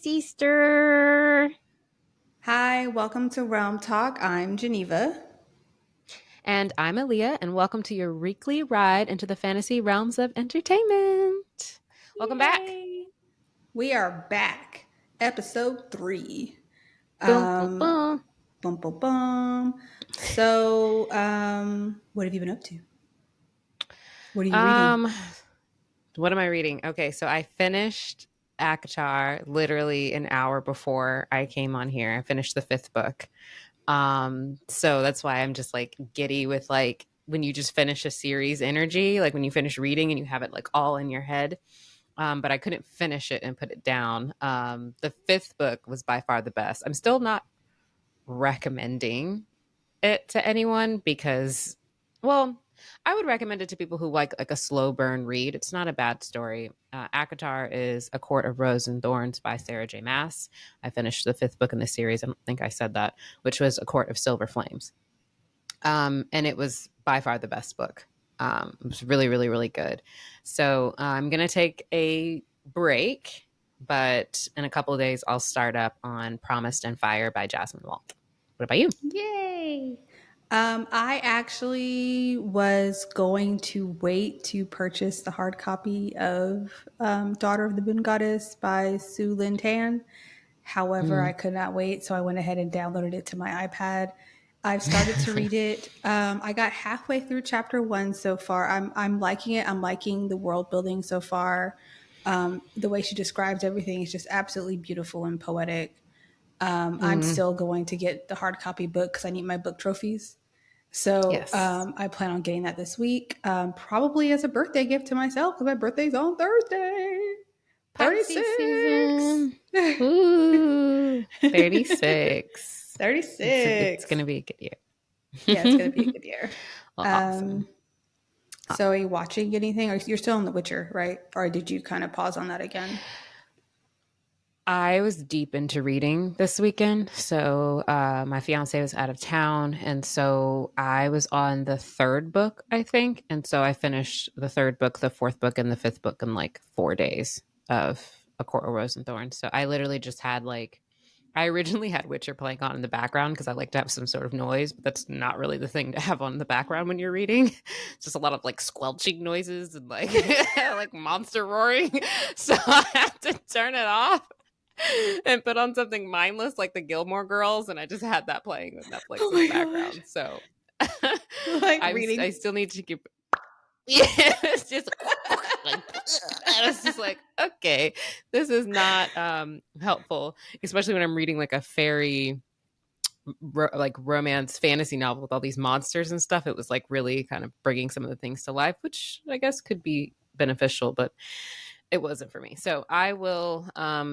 sister. Hi, welcome to Realm Talk. I'm Geneva. And I'm Aaliyah, and welcome to your weekly ride into the fantasy realms of entertainment. Welcome back. Yay! We are back. Episode 3. Boom, boom, Um, boom. bum bum bum. So, what have you been up to? What are you reading? Um, what am I reading? Okay, so I finished Akatar literally an hour before I came on here. I finished the fifth book. So that's why I'm just like giddy with like when you just finish a series energy, like when you finish reading and you have it like all in your head. But I couldn't finish it and put it down. The fifth book was by far the best. I'm still not recommending it to anyone because, well, I would recommend it to people who like a slow burn read. It's not a bad story. Akatar is A Court of Rose and Thorns by Sarah J. Maas. I finished the fifth book in the series. I don't think I said that, which was A Court of Silver Flames. And it was by far the best book. It was really, really, really good. So I'm going to take a break, but in a couple of days, I'll start up on Promised and Fire by Jasmine Walt. What about you? Yay! I actually was going to wait to purchase the hard copy of Daughter of the Moon Goddess by Sue Lin Tan. However, I Mm. could not wait, so I went ahead and downloaded it to my iPad. I've started to read it. I got halfway through chapter 1 so far. I'm liking it. I'm liking the world building so far. The way she describes everything is just absolutely beautiful and poetic. I'm Mm. still going to get the hard copy book because I need my book trophies. So Yes. I plan on getting that this week, probably as a birthday gift to myself because my birthday's on Thursday. Pisces 36. season. Ooh, 36. It's 36. going to be a good Yeah, it's going to be a year. good year. Well, awesome. Um, so are you watching anything? Or you're still on The Witcher, right? Or did you kind of pause on that again? I was deep into reading this weekend. So my fiance was out of town. And so I was on the third book, I think. And so I finished the third book, the fourth book, and the fifth book in like 4 days of A Court of Rose and Thorns. So I literally just had like, I originally had Witcher playing on in the background because I like to have some sort of noise, but that's not really the thing to have on in the background when you're reading. It's just a lot of like squelching noises and like like monster roaring. So I have to turn it off and put on something mindless like the Gilmore Girls, and I just had that playing with Netflix Oh in the my God. background. So Like I reading. still need to keep. Yeah, it's just like, and it's just like, okay, this is not helpful, especially when I'm reading like a fairy like romance fantasy novel with all these monsters and stuff. It was like really kind of bringing some of the things to life, which I guess could be beneficial, but it wasn't for me. So I will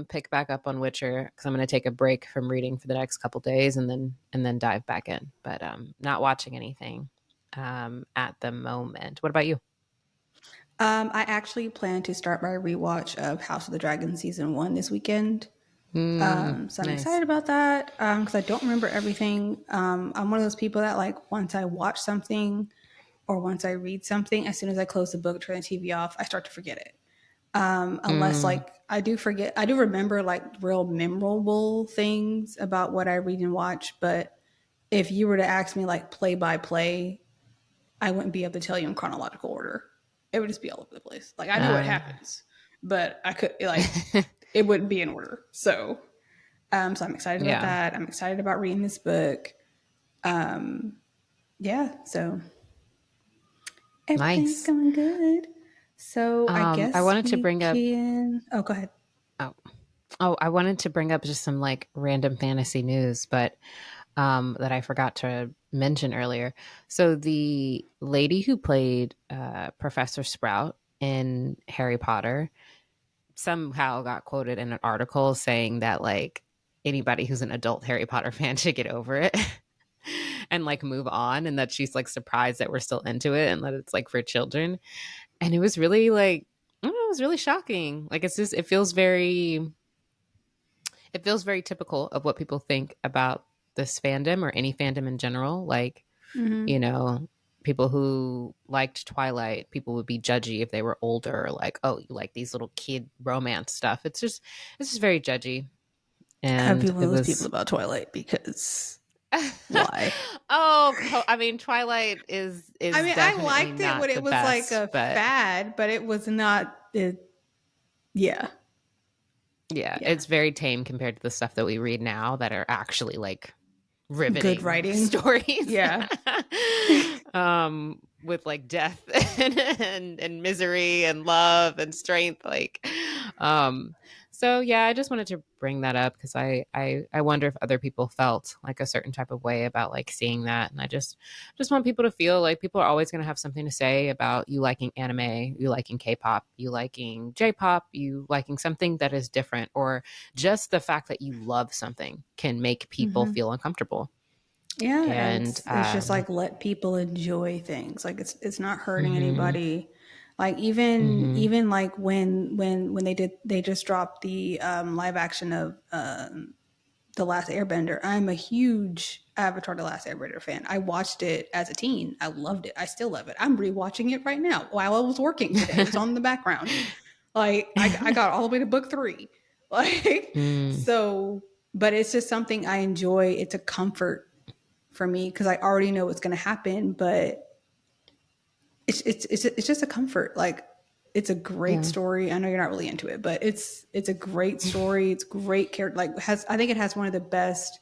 pick back up on Witcher because I'm going to take a break from reading for the next couple days and then dive back in. But not watching anything at the moment. What about you? I actually plan to start my rewatch of House of the Dragon season 1 this weekend. So I'm Nice. excited about that because I don't remember everything. I'm one of those people that like once I watch something or once I read something, as soon as I close the book, turn the TV off, I start to forget it. Unless Mm, like I do forget, I do remember like real memorable things about what I read and watch. But if you were to ask me like play by play, I wouldn't be able to tell you in chronological order. It would just be all over the place. Like I know what uh, happens, but I could like it wouldn't be in order. So I'm excited about yeah. that. I'm excited about reading this book. Yeah, so everything's Nice. going good. So I I guess wanted to we bring up. can. Oh, go ahead. Oh, I wanted to bring up just some like random fantasy news, but that I forgot to mention earlier. So the lady who played Professor Sprout in Harry Potter somehow got quoted in an article saying that like anybody who's an adult Harry Potter fan should get over it and like move on, and that she's like surprised that we're still into it and that it's like for children. And it was really like, I don't know, it was really shocking. Like it's just it feels very typical of what people think about this fandom or any fandom in general. Like, you Mm-hmm. know, people who liked Twilight, people would be judgy if they were older, like, oh, you like these little kid romance stuff. It's just very judgy. I'd be and one it of those people was about Twilight because why? Twilight is I is mean, I definitely liked it when not the it was like best, a but fad, but it was not. Yeah, yeah, yeah. it's very tame compared to the stuff that we read now that are actually like Good riveting writing. stories. Yeah. With like death and misery and love and strength, like um so yeah, I just wanted to bring that up because I wonder if other people felt like a certain type of way about like seeing that, and I just want people to feel like people are always going to have something to say about you liking anime, you liking K-pop, you liking J-pop, you liking something that is different, or just the fact that you love something can make people Hmm. feel uncomfortable. Yeah, and And it's just like let people enjoy things. Like it's not hurting mhm, anybody. Like even mhm, even like when they just dropped the live action of The Last Airbender. I'm a huge Avatar The Last Airbender fan. I watched it as a teen. I loved it. I still love it. I'm rewatching it right now while I was working today. It was on in the background. Like I got all the way to book 3. Like mm, so, but it's just something I enjoy. It's a comfort for me because I already know what's going to happen. But it's just a comfort. Like it's a great yeah, story. I know you're not really into it, but it's a great story. It's great character. Like has I think it has one of the best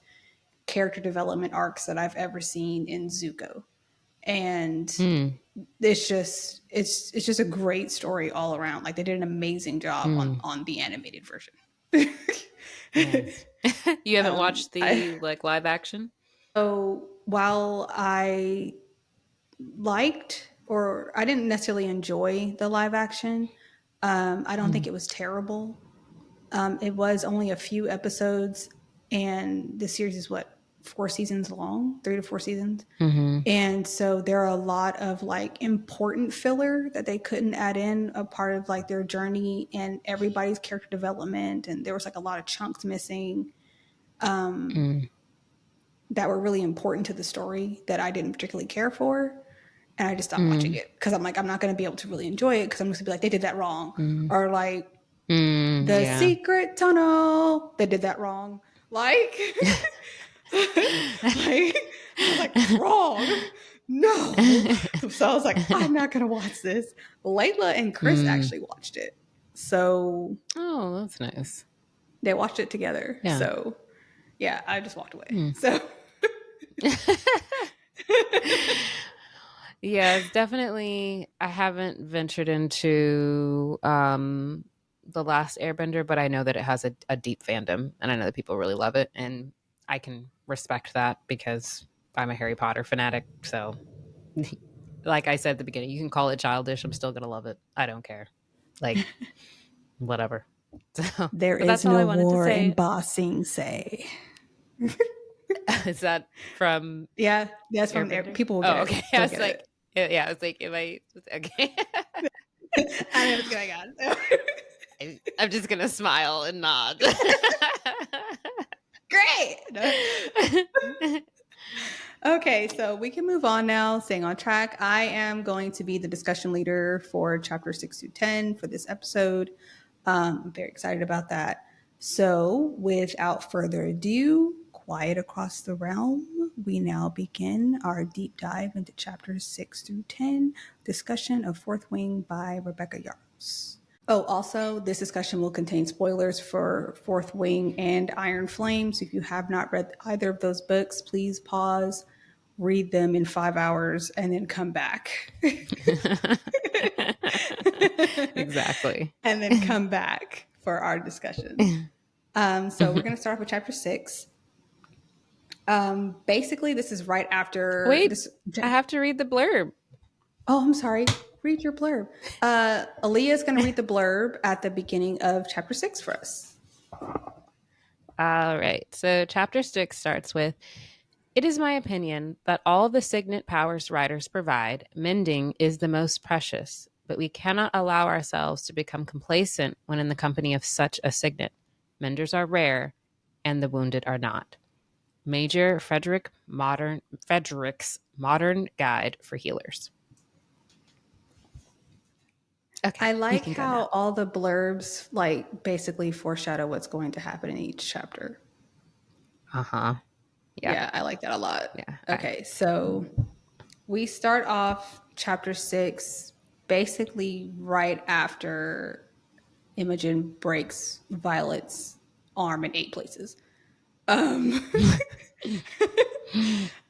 character development arcs that I've ever seen in Zuko. And mm, it's just a great story all around. Like they did an amazing job mm, on the animated version. nice. You haven't watched I the like live action? so while I liked or I didn't necessarily enjoy the live action, I don't think Mm, it was terrible. It was only a few episodes, and the series is what 4 seasons long, 3 to 4 seasons. mhm, And so there are a lot of like important filler that they couldn't add in a part of like their journey and everybody's character development. And there was like a lot of chunks missing mm, that were really important to the story that I didn't particularly care for. And I just stopped watching mm, it because I'm like, I'm not going to be able to really enjoy it because I'm just going to be like, they did that wrong. mm, Or like, mm, the yeah. secret tunnel, they did that wrong. Like, like I was like, wrong. No. So I was like, I'm not gonna watch this. Layla and Chris Mm. actually watched it. So Oh, that's nice. they watched it together. Yeah. So yeah, I just walked away. Mm. So Yeah, it's definitely I haven't ventured into The Last Airbender, but I know that it has a deep fandom and I know that people really love it, and I can respect that because I'm a Harry Potter fanatic. So like I said at the beginning, you can call it childish, I'm still gonna love it. I don't care. Like whatever. So there but is that's all no I wanted to war in say. Ba Sing Se. Is that from Yeah, that's from there. Airbender? People will get Oh, it. okay. I They'll was get it. like, yeah, I was like, am I okay? I know what's going on. I'm just gonna smile and nod. Great. No. Okay, so we can move on now, staying on track. I am going to be the discussion leader for chapter 6 through 10 for this episode. I'm very excited about that. So, without further ado, quiet across the realm, we now begin our deep dive into chapters 6 through 10, discussion of Fourth Wing by Rebecca Yarros. Oh, also, this discussion will contain spoilers for Fourth Wing and Iron Flame. So if you have not read either of those books, please pause, read them in 5 hours, and then come back. Exactly. And then come back for our discussion. So we're going to start off with chapter 6. Basically, this is right after Wait, this. I have to read the blurb. Oh, I'm sorry. Read your blurb. Aaliyah is going to read the blurb at the beginning of chapter 6 for us. All right. So chapter 6 starts with, it is my opinion that all the signet powers writers provide, mending is the most precious, but we cannot allow ourselves to become complacent when in the company of such a signet. Menders are rare, and the wounded are not. Major Frederick's Modern Guide for Healers. Okay, I you like can go now. how all the blurbs like basically foreshadow what's going to happen in each chapter. Uh-huh. Yeah. Yeah, I like that a lot. Yeah. Okay, so we start off chapter 6 basically right after Imogen breaks Violet's arm in 8 places. Um,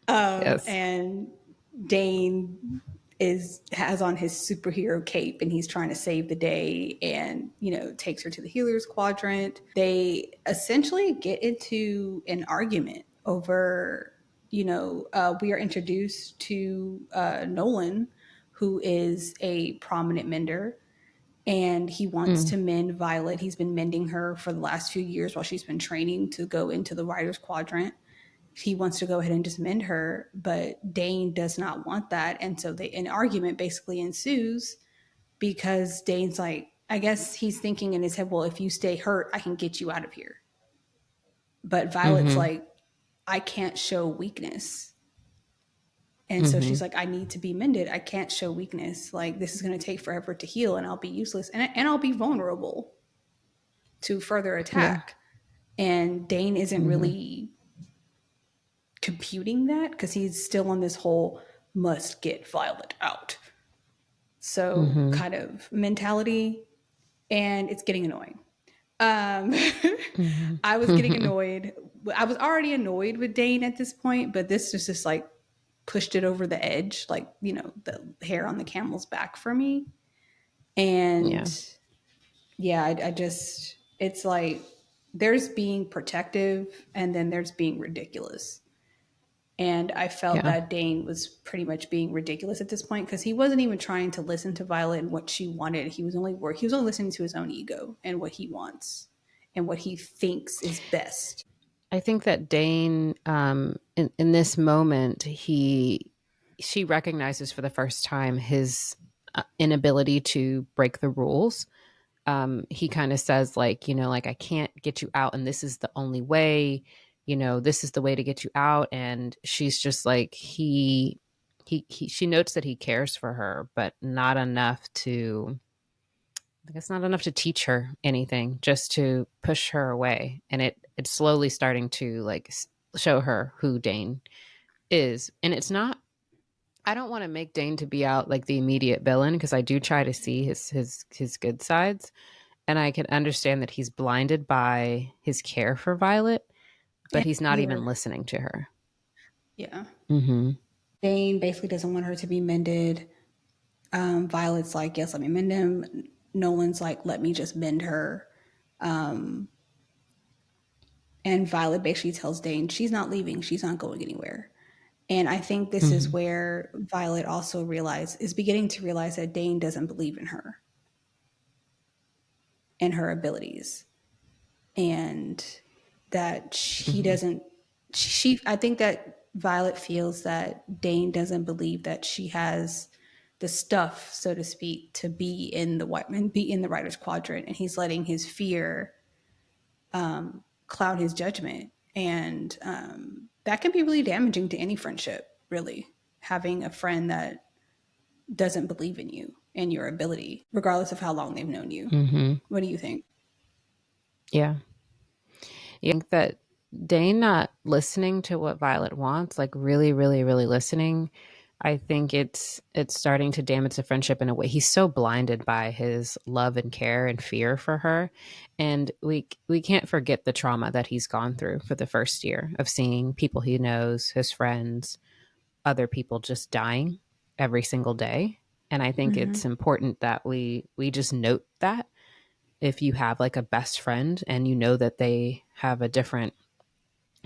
Yes. and Dane has on his superhero cape and he's trying to save the day and takes her to the healer's quadrant. They essentially get into an argument over we are introduced to Nolan, who is a prominent mender, and he wants Mm. to mend Violet. He's been mending her for the last few years while she's been training to go into the writer's quadrant. He wants to go ahead and just mend her, but Dane does not want that. And so an argument basically ensues because Dane's like, I guess he's thinking in his head, well, if you stay hurt, I can get you out of here. But Violet's Mhm. like, I can't show weakness. And so she's Mhm. like, I need to be mended. I can't show weakness. Like, this is going to take forever to heal and I'll be useless and I'll be vulnerable to further Yeah. attack. And Dane isn't Mhm. really computing that because he's still on this whole must get Violet out. So Mhm. kind of mentality, and it's getting annoying. Um, Mhm. I was getting annoyed. I was already annoyed with Dane at this point, but this just like pushed it over the edge, like, the hair on the camel's back for me. Yeah. And yeah, I just, it's like there's being protective and then there's being ridiculous. And I felt Yeah. that Dane was pretty much being ridiculous at this point because he wasn't even trying to listen to Violet and what she wanted. He was only listening to his own ego and what he wants and what he thinks is best. I think that Dane, in this moment, she recognizes for the first time his inability to break the rules. He kind of says, like, like, I can't get you out, and this is the only way. This is the way to get you out. And she's just like, she notes that he cares for her, but not enough to. I guess not enough to teach her anything, just to push her away. And it's slowly starting to like show her who Dane is. And it's not. I don't want to make Dane to be out like the immediate villain because I do try to see his good sides, and I can understand that he's blinded by his care for Violet, but And he's not even fear. listening to her. Yeah. Mm-hmm. Dane basically doesn't want her to be mended. Violet's like, yes, let me mend him. Nolan's like, let me just mend her. And Violet basically tells Dane she's not leaving, she's not going anywhere. And I think this is Mm-hmm. where Violet also is beginning to realize that Dane doesn't believe in her and her abilities, and that he Mm-hmm. doesn't. I think that Violet feels that Dane doesn't believe that she has the stuff, so to speak, to be in the writer's quadrant, and he's letting his fear cloud his judgment, and that can be really damaging to any friendship. Really, having a friend that doesn't believe in you and your ability, regardless of how long they've known you. Mm-hmm. What do you think? Yeah. You think that Dane not listening to what Violet wants, like really, really, really listening, I think it's starting to damage the friendship in a way. He's so blinded by his love and care and fear for her, and we can't forget the trauma that he's gone through for the first year of seeing people he knows, his friends, other people just dying every single day. And I think it's Mm-hmm. important that we just note that if you have like a best friend and you know that they have a different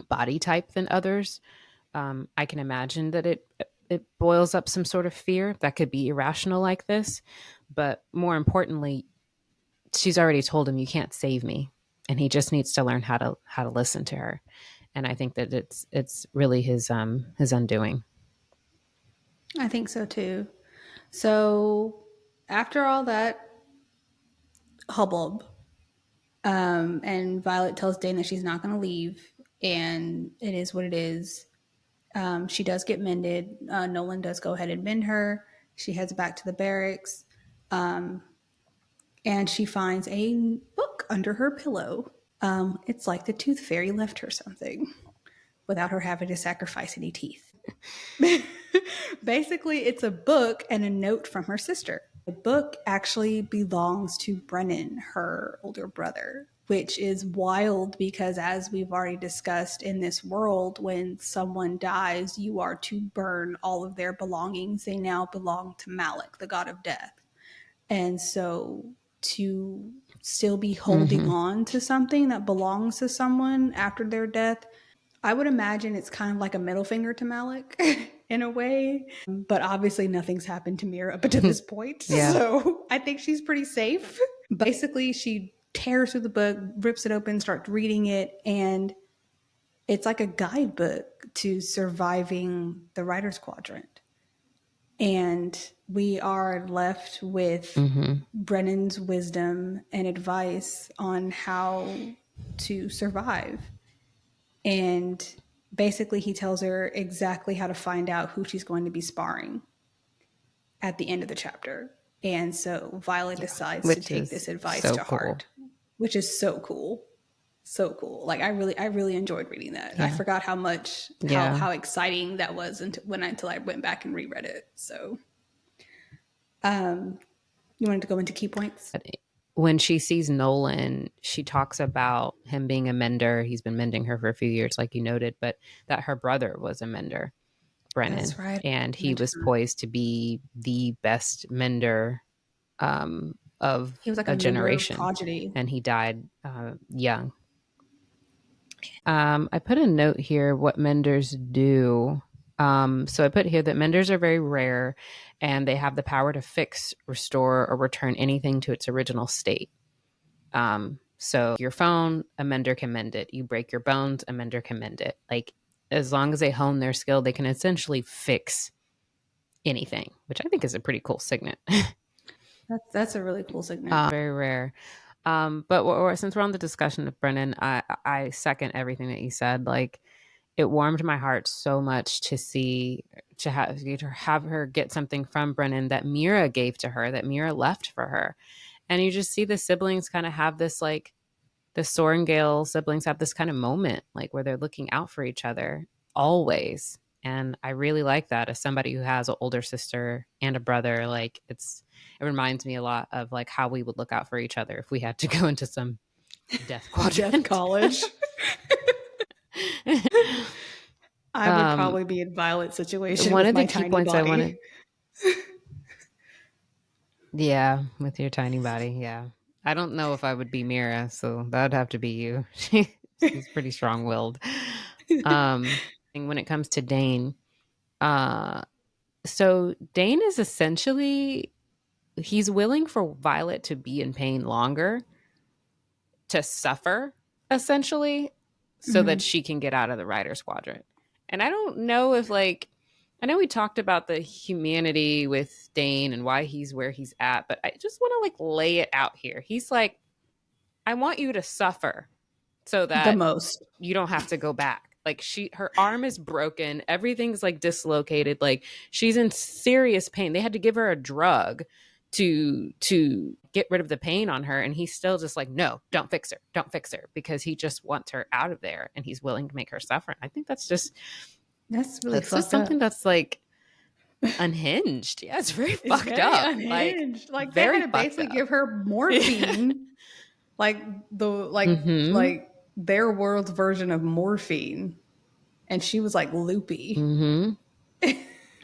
body type than others, I can imagine that it boils up some sort of fear that could be irrational like this. But more importantly, she's already told him, you can't save me, and he just needs to learn how to listen to her. And I think that it's really his undoing. I think so too. So after all that hubbub, and Violet tells Dane that she's not going to leave, and it is what it is. She does get mended. Nolan does go ahead and mend her. She heads back to the barracks, and she finds a book under her pillow. It's like the tooth fairy left her something. without her having to sacrifice any teeth. Basically, it's a book and a note from her sister. The book actually belongs to Brennan, her older brother, which is wild because, as we've already discussed in this world, when someone dies, you are to burn all of their belongings. They now belong to Malik, the god of death. And so to still be holding Mm-hmm. on to something that belongs to someone after their death, I would imagine it's kind of like a middle finger to Malik in a way. But obviously, nothing's happened to Mira up until this point. Yeah. So I think she's pretty safe. Basically, she tears through the book, rips it open, starts reading it, and it's like a guidebook to surviving the writer's quadrant. And we are left with Mm-hmm. Brennan's wisdom and advice on how to survive. And basically, he tells her exactly how to find out who she's going to be sparring at the end of the chapter. And so Violet Yeah. decides to Which take is this advice so to cool. heart, which is so cool. So cool. Like I really enjoyed reading that. I Yeah. forgot how much Yeah. how exciting that was until I went back and reread it. So you wanted to go into key points? When she sees Nolan, she talks about him being a mender. He's been mending her for a few years, like you noted, but that her brother was a mender, Brennan, That's right. and I he mentioned was that. poised to be the best mender of He was like a a mender generation, prodigy. and he died young. I put a note here what menders do. So I put here that menders are very rare and they have the power to fix, restore, or return anything to its original state. So your phone, a mender can mend it. You break your bones, a mender can mend it. Like as long as they hone their skill, they can essentially fix anything, which I think is a pretty cool signet. That's a really cool segment. Very rare. But since we're on the discussion of Brennan, I second everything that you said. Like it warmed my heart so much to see to have her get something from Brennan that Mira gave to her, that Mira left for her, and you just see the siblings kind of have this like the Sorengale siblings have this kind of moment like where they're looking out for each other always. And I really like that as somebody who has an older sister and a brother. Like it reminds me a lot of like how we would look out for each other if we had to go into some death Death quadrant. College. I would um, probably be in Violet's situation one with of the my key tiny points I wanted, body. yeah, with your tiny body, yeah. I don't know if I would be Mira, so that'd have to be you. She's pretty strong-willed. And when it comes to Dane, uh, so Dane is essentially he's willing for Violet to be in pain longer, to suffer, essentially, so that Mm-hmm. she can get out of the writer's quadrant. And I don't know if like I know we talked about the humanity with Dane and why he's where he's at, but I just want to like lay it out here. He's like, I want you to suffer so The that most. you don't have to go back. Like her arm is broken, everything's like dislocated, like she's in serious pain. They had to give her a drug to get rid of the pain on her, and he's still just like, no, don't fix her, because he just wants her out of there and he's willing to make her suffer. I think That's really that's just fucked something up. that's like unhinged. Yeah, it's very It's fucked very up. Like unhinged. Like they had very to fucked basically up. give her Yeah. morphine, like the Mm-hmm. like their world's version of morphine, and she was like loopy Mm-hmm.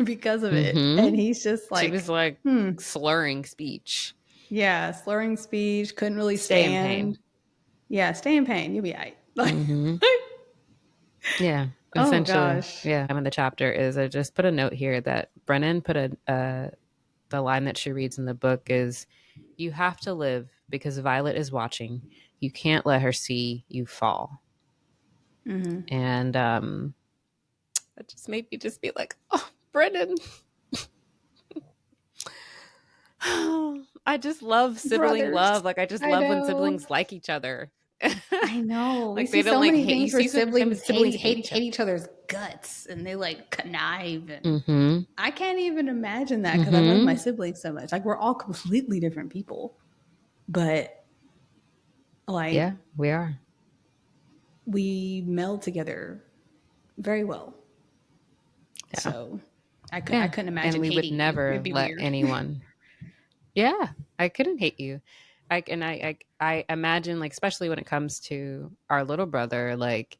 because of it. And Mm-hmm. he's just She was like, like hmm, slurring speech. yeah, slurring speech, couldn't really Stay in pain. stand. Yeah, stay in pain, you'll be all right. Mm-hmm. Yeah, Oh essentially. gosh. Yeah. In the chapter is I just put a note here that Brennan put the line that she reads in the book is, "You have to live because Violet is watching. You can't let her see you fall." Mm-hmm. And that just made me just be like, "Oh, Brennan." I just love sibling Brothers. love. Like I just I love when know. siblings like each other. I know. We Like see they don't so like many hate. You things where see some siblings siblings hate each hate other. each other's guts and they like connive, and Mm-hmm. I can't even imagine that because I love my Mm-hmm. siblings so much. Like we're all completely different people, but like Yeah, we are. we meld together very well. Yeah. So I Yeah. couldn't And imagine we would hating you. never It'd be let weird. anyone. Yeah, I couldn't hate you. I imagine, like, especially when it comes to our little brother, like,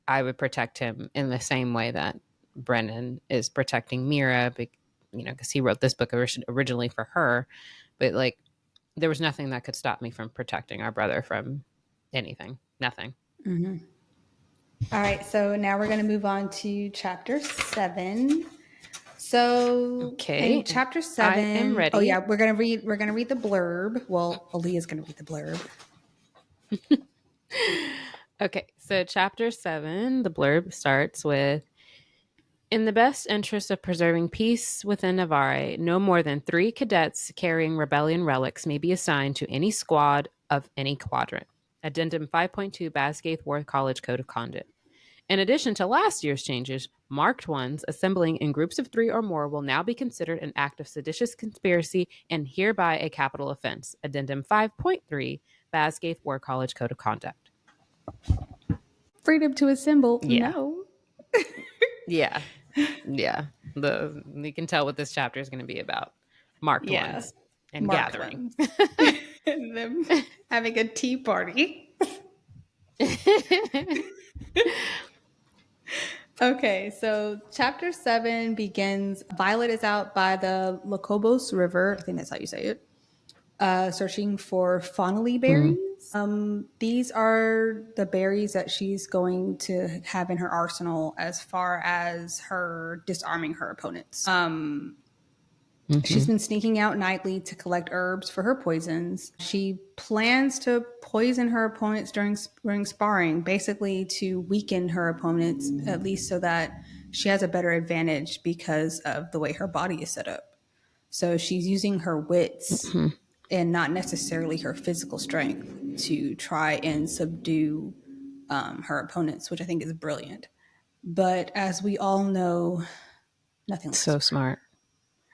I would protect him in the same way that Brennan is protecting Mira, because he wrote this book originally for her. But, like, there was nothing that could stop me from protecting our brother from anything. Nothing. All right, so now we're going to move on to chapter 7. So in Okay, chapter I am 7, oh yeah, ready. we're gonna read the blurb. Well, Aaliyah's gonna read the blurb. Okay, so chapter 7, the blurb starts with: In the best interest of preserving peace within Navarre, no more than 3 cadets carrying rebellion relics may be assigned to any squad of any quadrant. Addendum 5.2 Basgaith War College Code of Conduct. In addition to last year's changes, marked ones assembling in groups of 3 or more will now be considered an act of seditious conspiracy and hereby a capital offense. Addendum 5.3 Basgaith War College Code of Conduct. Freedom to assemble, Yeah. no. Yeah. Yeah. You can tell what this chapter is going to be about. Marked Yeah, ones and marked gathering. ones. And them having a tea party. Okay, so chapter 7 begins. Violet is out by the Locobos River. I think that's how you say it. Searching for Fonnelly Mm, berries. These are the berries that she's going to have in her arsenal as far as her disarming her opponents. She's mhm, been sneaking out nightly to collect herbs for her poisons. She plans to poison her opponents during sparring, basically to weaken her opponents, at least so that she has a better advantage because of the way her body is set up. So she's using her wits mhm. and not necessarily her physical strength to try and subdue her opponents, which I think is brilliant. But as we all know, nothing lasts So forever. smart.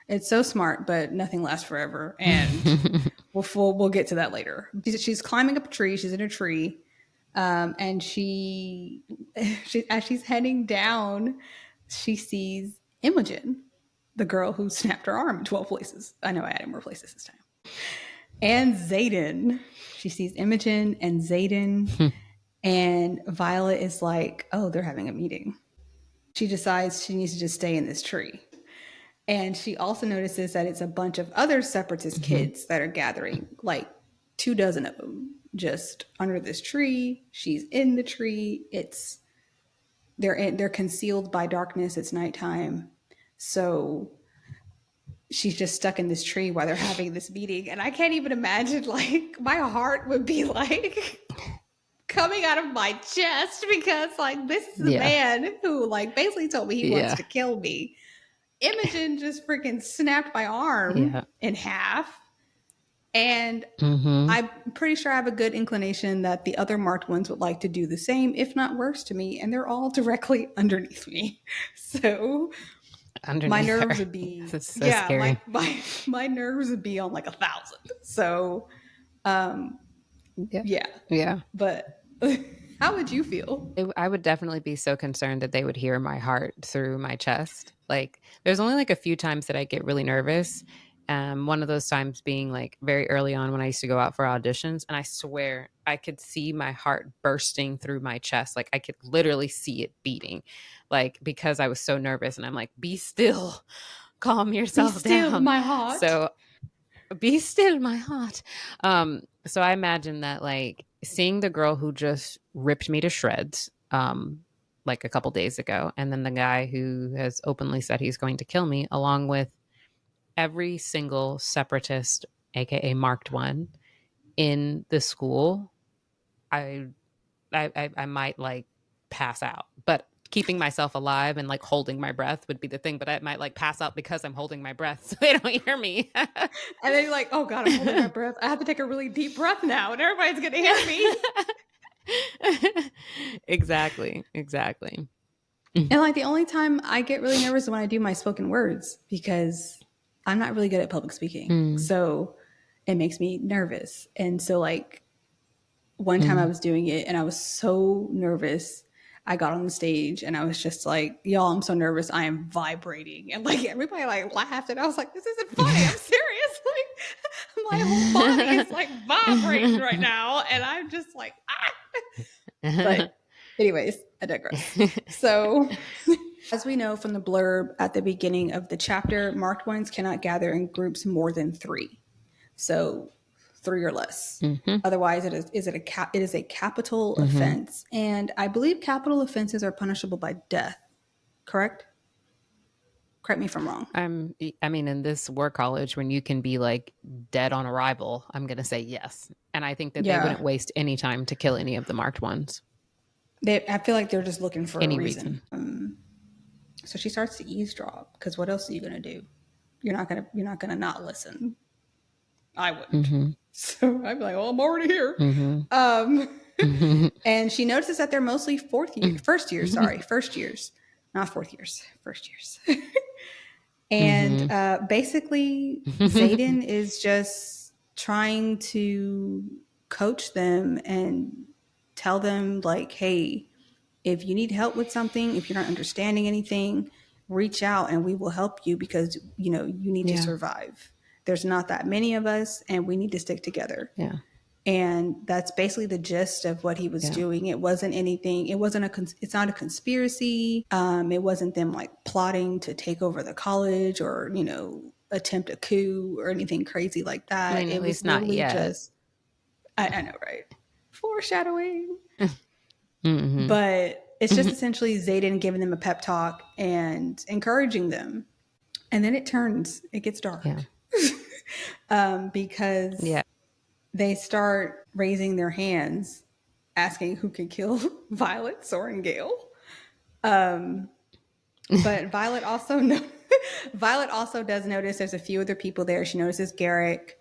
It's so smart, but nothing lasts forever. And we'll get to that later. She's climbing up a tree. She's in a tree. And as she's heading down, she sees Imogen, the girl who snapped her arm in 12 places. I know I added more places this time. And Zayden. She sees Imogen and Zayden, and Violet is like, oh, they're having a meeting. She decides she needs to just stay in this tree. And she also notices that it's a bunch of other separatist Mhm. kids that are gathering, like 2 dozen of them, just under this tree. She's in the tree. They're concealed by darkness. It's nighttime, so she's just stuck in this tree while they're having this meeting. And I can't even imagine, like, my heart would be like coming out of my chest because, like, this is the Yeah. man who, like, basically told me he wants Yeah. to kill me. Imogen just freaking snapped my arm Yeah. in half. And Mhm. I'm pretty sure I have a good inclination that the other marked ones would like to do the same, if not worse, to me. And they're all directly underneath me. So my Underneath her. nerves would be, That's so yeah, scary. my nerves would be on like 1,000. So Yeah. yeah, Yeah. but how would you feel? I would definitely be so concerned that they would hear my heart through my chest. Like, there's only like a few times that I get really nervous. One of those times being like very early on when I used to go out for auditions, and I swear I could see my heart bursting through my chest. Like, I could literally see it beating, like, because I was so nervous. And I'm like, be still, calm Be yourself still, down. my heart. So be still, my heart. So I imagine that, like, seeing the girl who just ripped me to shreds, like a couple days ago, and then the guy who has openly said he's going to kill me, along with every single separatist, aka marked one, in the school, I I might like pass out. But keeping myself alive and like holding my breath would be the thing. But I might like pass out because I'm holding my breath so they don't hear me. And then you're like, oh God, I'm holding my breath. I have to take a really deep breath now, and everybody's gonna hear me. Exactly. Exactly. And like the only time I get really nervous is when I do my spoken words because I'm not really good at public speaking. Mm, So it makes me nervous. And so like one time I mm, was doing it and I was so nervous. I got on the stage and I was just like, y'all, I'm so nervous. I am vibrating. And like everybody like laughed and I was like, this isn't funny. I'm serious. Like my whole body is like vibrating right now. And I'm just like, ah. But anyways, I digress. So as we know from the blurb at the beginning of the chapter, marked ones cannot gather in groups more than 3. So 3 or less. Mm-hmm. Otherwise, it is a capital Mm-hmm. offense, and I believe capital offenses are punishable by death. Correct? Correct me if I'm wrong. I mean, in this war college, when you can be like dead on arrival, I'm going to say yes. And I think that they Yeah, wouldn't waste any time to kill any of the marked ones. I feel like they're just looking for a Any reason. reason. So she starts to eavesdrop because what else are you gonna do? You're not gonna not listen. I wouldn't. Mm-hmm. So I'd be like, "Oh, I'm already here." Mm-hmm. And she notices that they're mostly first years. Sorry, first years, not fourth years, first years. And Mm-hmm. basically, Zayden is just trying to coach them and tell them, like, hey, if you need help with something, if you're not understanding anything, reach out and we will help you because, you need to Yeah. survive. There's not that many of us and we need to stick together. Yeah. And that's basically the gist of what he was Yeah. doing. It wasn't anything. It's not a conspiracy. It wasn't them like plotting to take over the college or, attempt a coup or anything crazy like I that. mean, at It was least not literally yet. just, I know, right? Foreshadowing. Mm-hmm. But it's just essentially Zayden giving them a pep talk and encouraging them. And then it gets Yeah. dark Yeah. because they start raising their hands, asking who can kill Violet, Soren, Gale. But Violet also does notice there's a few other people there. She notices Garrick.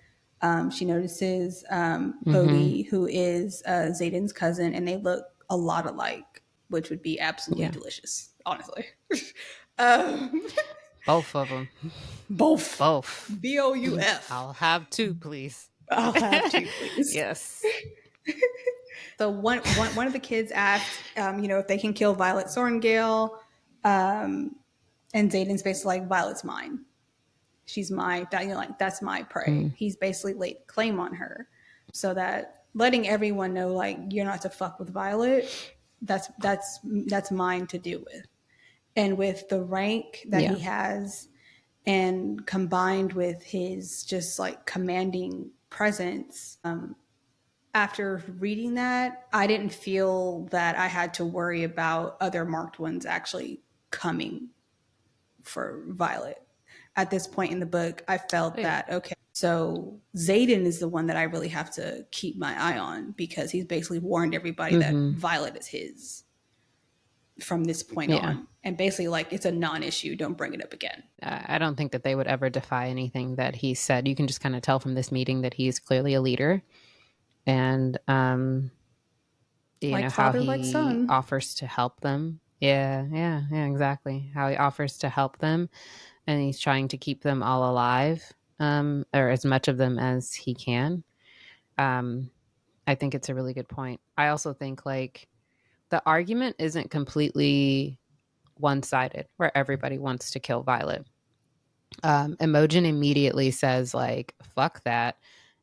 She notices Mm-hmm. Bodhi, who is Zayden's cousin, and they look a lot alike, which would be absolutely Yeah. delicious, honestly. um, Both of them. both. Both. BOUF. I'll have 2, please. I'll have two, please. Yes. So one of the kids asked, if they can kill Violet Sorengale, and Zayden's basically like, Violet's mine. She's my, like that's my prey. Mm. He's basically laid claim on her, so that letting everyone know like you're not to fuck with Violet. That's mine to deal with. And with the rank that Yeah. he has, and combined with his just like commanding presence, after reading that, I didn't feel that I had to worry about other marked ones actually coming for Violet. At this point in the book, I Oh, felt yeah. that, okay, so Zayden is the one that I really have to keep my eye on because he's basically warned everybody that Mm-hmm. Violet is his from this point Yeah. on. And basically, like, it's a non issue. Don't bring it up again. I don't think that they would ever defy anything that he said. You can just kind of tell from this meeting that he's clearly a leader. And, Like how father, like he son. offers to help them. Yeah. Yeah. Yeah. Exactly. How he offers to help them. And he's trying to keep them all alive, or as much of them as he can. Um, I think it's a really good point. I also think like the argument isn't completely one sided where everybody wants to kill Violet. Imogen immediately says like, fuck that.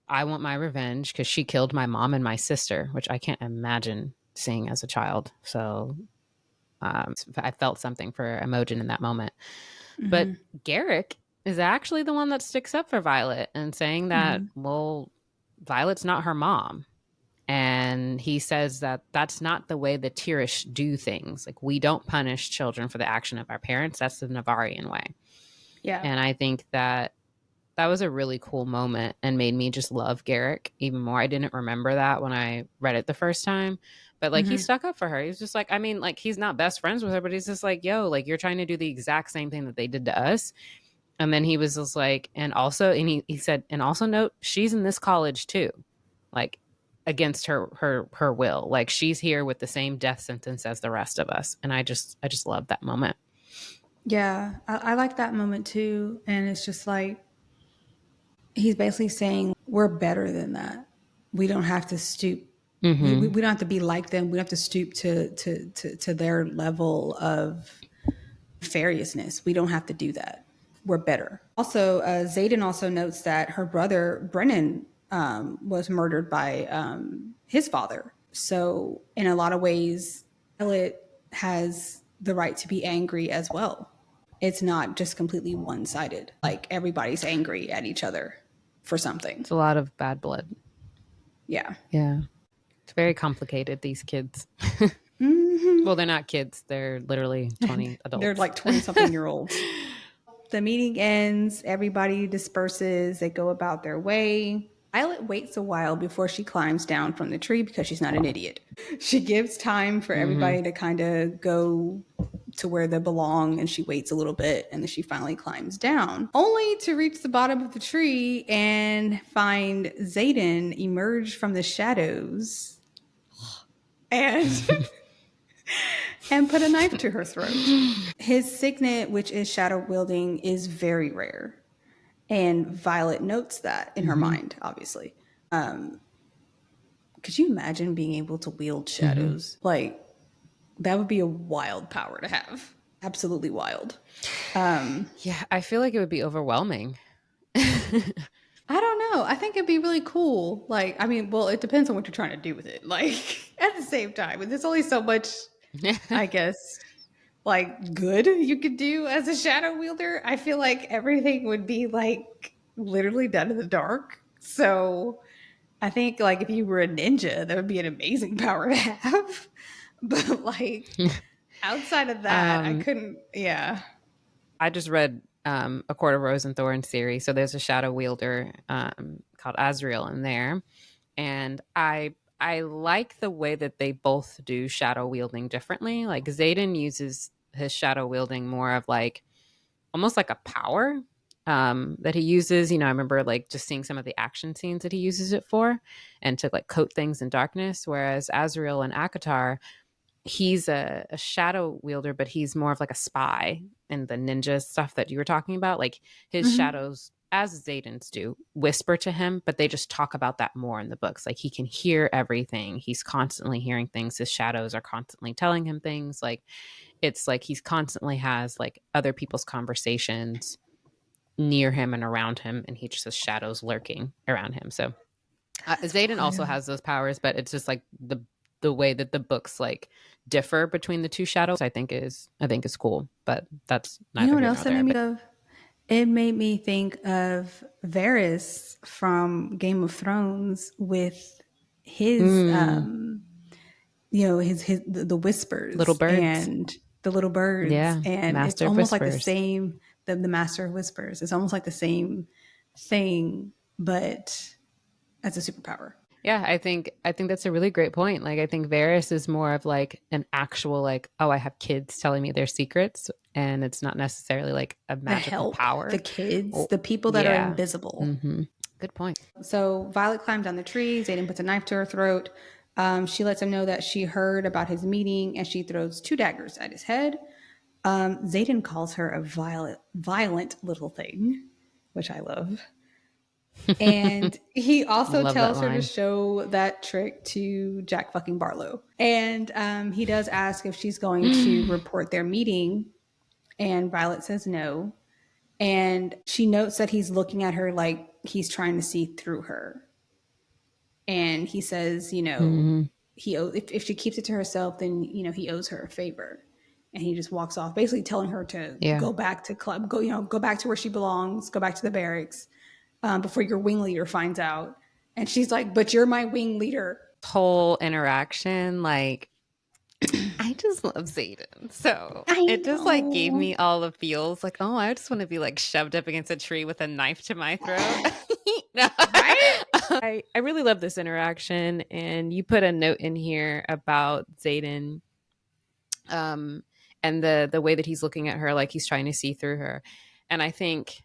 I want my revenge because she killed my mom and my sister, which I can't imagine seeing as a child. So I felt something for Imogen in that moment. But Mm-hmm. Garrick is actually the one that sticks up for Violet and saying that, Mm-hmm. well, Violet's not her mom. And he says that that's not the way the Tirish do things. Like, we don't punish children for the action of our parents. That's the Navarian way. Yeah. And I think that that was a really cool moment and made me just love Garrick even more. I didn't remember that when I read it the first time, but like he Mm-hmm. stuck up for her. He was just like, I mean, like he's not best friends with her, but he's just like, yo, like you're trying to do the exact same thing that they did to us. And then he was just like, and he said, and also note, she's in this college too, like against her will. Like she's here with the same death sentence as the rest of us. And I just love that moment. Yeah. I like that moment too. And it's just like, he's basically saying, we're better than that. We don't have to stoop Mm-hmm. We don't have to be like them. We don't have to stoop to their level of nefariousness. We don't have to do that. We're better. Also, Zayden also notes that her brother Brennan was murdered by his father. So, in a lot of ways, Violet has the right to be angry as well. It's not just completely one sided. Like everybody's angry at each other for something. It's a lot of bad blood. Yeah. Yeah. It's very complicated, these kids. Well, they're not kids. They're literally 20 They're adults. like 20 something year olds. The meeting ends, everybody disperses, they go about their way. Violet waits a while before she climbs down from the tree because she's not an idiot. She gives time for Mm-hmm. everybody to kind of go to where they belong, and she waits a little bit, and then she finally climbs down, only to reach the bottom of the tree and find Zayden emerge from the shadows and and put a knife to her throat. His signet, which is shadow wielding, is very rare. And Violet notes that in her Mm-hmm. mind, obviously. Could you imagine being able to wield Mm-hmm. shadows? Like, that would be a wild power to have. Absolutely wild. Yeah, I feel like it would be overwhelming. I don't know. I think it'd be really cool. Like, I mean, well, it depends on what you're trying to do with it. Like, at the same time, there's only so much, I guess, like good you could do as a shadow wielder. I feel like everything would be like literally done in the dark. So I think like if you were a ninja, that would be an amazing power to have. But like outside of that, I um, couldn't. Yeah. I just read A Court of Rose and Thorn series. So there's a shadow wielder called Azrael in there. And I like the way that they both do shadow wielding differently. Like Zayden uses his shadow wielding more of like almost like a power that he uses. You know, I remember like just seeing some of the action scenes that he uses it for and to like coat things in darkness. Whereas Azrael and Akatar, he's a shadow wielder, but he's more of like a spy and the ninja stuff that you were talking about. Like his Mm-hmm. shadows, as Zayden's do, whisper to him, but they just talk about that more in the books. Like he can hear everything. He's constantly hearing things. His shadows are constantly telling him things. Like it's like he's constantly has like other people's conversations near him and around him, and he just has shadows lurking around him. So That's Zayden also wild. has those powers, but it's just like the way that the books like differ between the two shadows. I think is cool, but that's You know neither what here else nor that made there. me But of? It made me think of Varys from Game of Thrones with his mm, the little whispers birds, and the little birds, yeah, and it's master of almost like the whispers. same, the master of whispers. It's almost like the same thing, but as a superpower. Yeah, I think that's a really great point. Like I think Varys is more of like an actual like, oh, I have kids telling me their secrets, and it's not necessarily like a The magical help, the power. kids, Oh, the people that are yeah. invisible. Mm-hmm. Good point. So Violet climbs down the tree. Zayden puts a knife to her throat. She lets him know that she heard about his meeting, and she throws two daggers at his head. Zayden calls her a violent little thing, which I love. And he also Love that tells her to line. show that trick to Jack fucking Barlow. And he does ask if she's going to report their meeting. And Violet says no. And she notes that he's looking at her like he's trying to see through her. And he says, Mm-hmm. if she keeps it to herself, then he owes her a favor. And he just walks off, basically telling her to Yeah. go back to club, go back to where she belongs, go back to the barracks before your wing leader finds out. And she's like, "But you're my wing leader." Whole interaction, like I just love Zayden. So I it just like gave know, me all the feels like, oh, I just want to be like shoved up against a tree with a knife to my throat. No. right? I really love this interaction. And you put a note in here about Zayden um, and the way that he's looking at her, like he's trying to see through her. And I think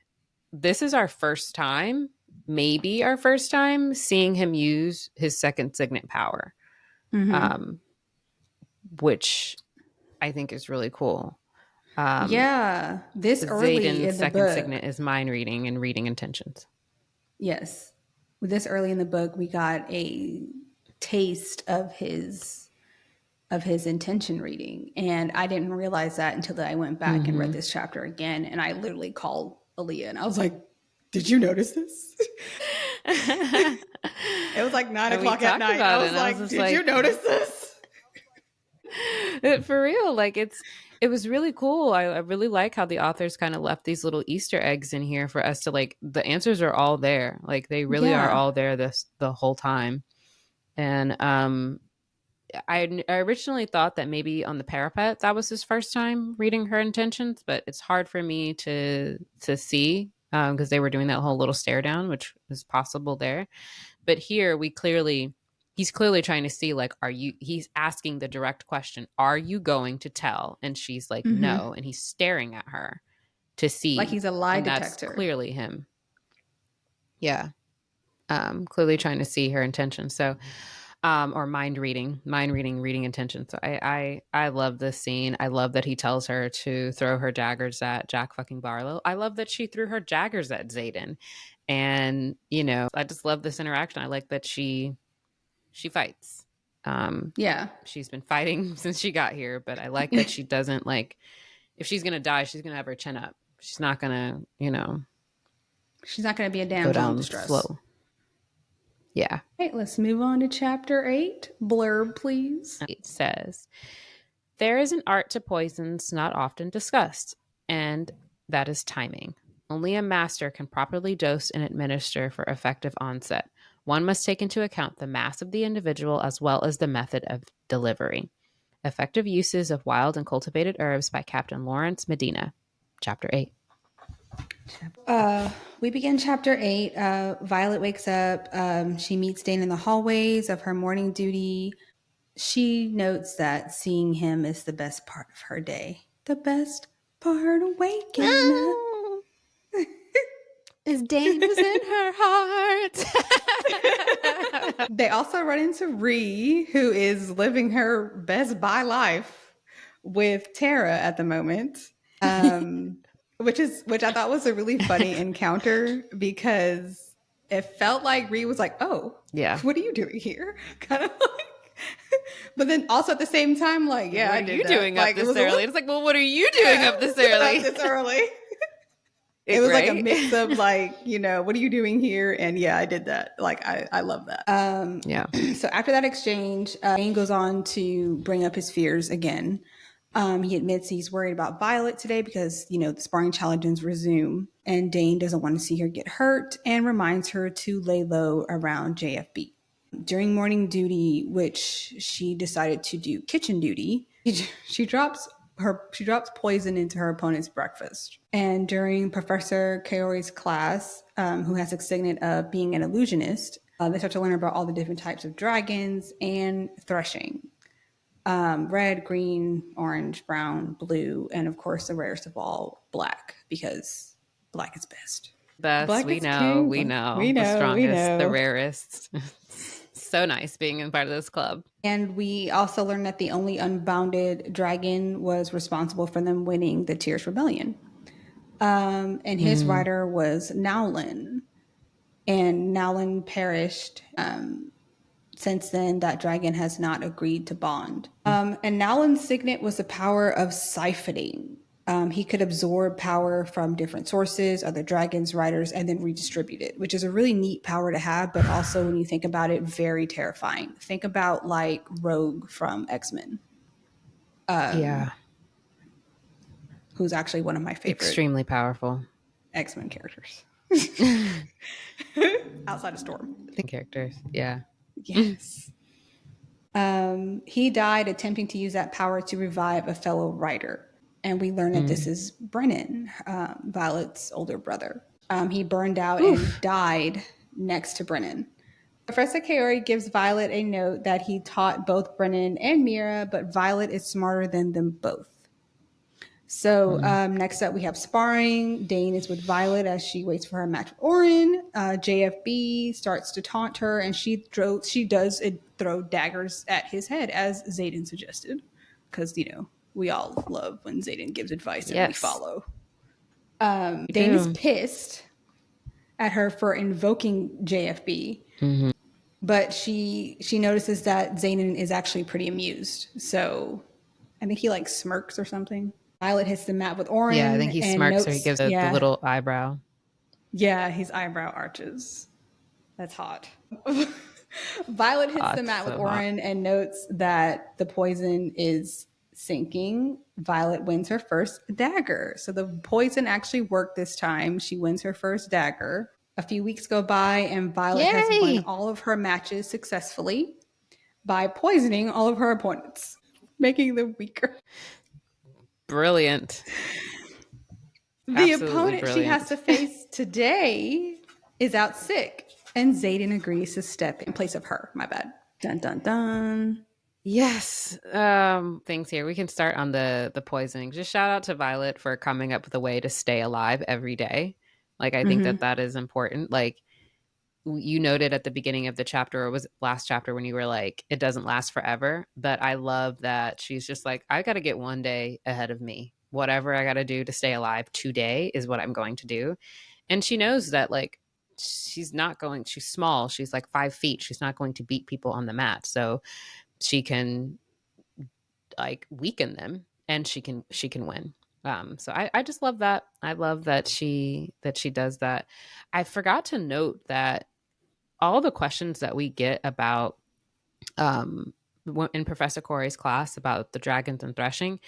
this is our first time, maybe our first time, seeing him use his second signet power, Mm-hmm. um, which I think is really cool. Um, Yeah, this early Zayden's in the second book. signet is mind reading and reading intentions. Yes, with this early in the book, we got a taste of his intention reading. And I didn't realize that until I went back and read Mm-hmm. this chapter again. And I literally called Aaliyah and I was like, did you notice this? It was like 9 And we o'clock at talked night. I about it, was and I was like, just did you like, notice this? for real, like it was really cool. I really like how the authors kind of left these little Easter eggs in here for us to like. The answers are all there, like they really are Yeah. all there this the whole time. And I originally thought that maybe on the parapet that was his first time reading her intentions, but it's hard for me to see because they were doing that whole little stare down, which is possible there. But here we clearly he's clearly trying to see like he's asking the direct question, are you going to tell? And she's like Mm-hmm. no, and he's staring at her to Like see, he's a lie and that's detector. clearly him. Yeah. Clearly trying to see her intentions. So or reading intention. So I love this scene. I love that he tells her to throw her daggers at Jack fucking Barlow. I love that she threw her daggers at Xaden. And, I just love this interaction. I like that she fights. Um, Yeah. she's been fighting since she got here, but I like that she doesn't like if she's gonna die, she's gonna have her chin up. She's not gonna, She's not going to be a go damsel in down distress. slow. Yeah. Right, let's move on to chapter 8. Blurb, please. It says, there is an art to poisons not often discussed, and that is timing. Only a master can properly dose and administer for effective onset. One must take into account the mass of the individual as well as the method of delivery. Effective uses of wild and cultivated herbs by Captain Lawrence Medina. Chapter 8. We begin chapter 8. Violet wakes up. She meets Dane in the hallways of her morning duty. She notes that seeing him is the best part of her day. The best part of waking up. Oh, as Dane was in her heart. They also run into Ree, who is living her best bi life with Tara at the moment. Which I thought was a really funny encounter because it felt like Ree was like, "Oh, Yeah. what are you doing here?" Kind of like, but then also at the same time, like, "Yeah, What I are did you that." doing up Like it this was a early? little, It's like, well, what are you doing yeah, up this early? up this early. It was like a Right? mix of like, what are you doing here? And yeah, I did that. Like I love that. Yeah. So after that exchange, Dane goes on to bring up his fears again. He admits he's worried about Violet today because, the sparring challenges resume and Dane doesn't want to see her get hurt and reminds her to lay low around JFB. During morning duty, which she decided to do kitchen duty, she drops poison into her opponent's breakfast. And during Professor Kaori's class, who has a signet of being an illusionist, they start to learn about all the different types of dragons and threshing. Red, green, orange, brown, blue, and of course the rarest of all, black, because black is best. Best, Black we is know, king. we know. We The know, we strongest, the know. rarest. So nice being in part of this club. And we also learned that the only unbounded dragon was responsible for them winning the Tears Rebellion. And his Mm. rider was Nowlin. And Nowlin perished. Since then, that dragon has not agreed to bond. And Nowlin's signet was the power of siphoning. He could absorb power from different sources, other dragons, riders, and then redistribute it, which is a really neat power to have, but also when you think about it, very terrifying. Think about like Rogue from X-Men, Yeah. who's actually one of my favorite Extremely powerful. X-Men characters outside of Storm. The characters. Yeah. Yes. He died attempting to use that power to revive a fellow writer. And we learn that this Mm. is Brennan, Violet's older brother. He burned out and Oof. died next to Brennan. Professor Kaori gives Violet a note that he taught both Brennan and Mira, but Violet is smarter than them both. So Mm. next up, we have sparring. Dane is with Violet as she waits for her match with Orin. JFB starts to taunt her, and she does throw daggers at his head, as Xaden suggested, because we all love when Xaden gives advice and we Yes. follow. We Dane is do. pissed at her for invoking JFB, Mm-hmm. But she notices that Zayn is actually pretty amused. So I think he like smirks or something. Violet hits the mat with Yeah, I Orin think he and smirks or he notes, gives the yeah, little eyebrow. yeah, his eyebrow arches. That's hot. Violet hits the Hot, mat with so hot. Orin and notes that the poison is sinking. Violet wins her first dagger. So the poison actually worked this time. She wins her first dagger. A few weeks go by, and Violet has won Yay! all of her matches successfully by poisoning all of her opponents, making them weaker. Brilliant. The Absolutely opponent she has brilliant. to face today is out sick, and Zayden agrees to step in place of her. My bad. Dun dun dun. Yes. Things here. We can start on the poisoning. Just shout out to Violet for coming up with a way to stay alive every day. Like I think that Mm-hmm. that is important. Like you noted at the beginning of the chapter, or was it last chapter, when you were like, it doesn't last forever. But I love that she's just like, I got to get one day ahead of me. Whatever I got to do to stay alive today is what I'm going to do. And she knows that, like, she's not going, she's small. She's like 5 feet. She's not going to beat people on the mat. So she can like weaken them and she can win. So I just love that. I love that she does that. I forgot to note that all the questions that we get about um in Professor Corey's class about the dragons and threshing,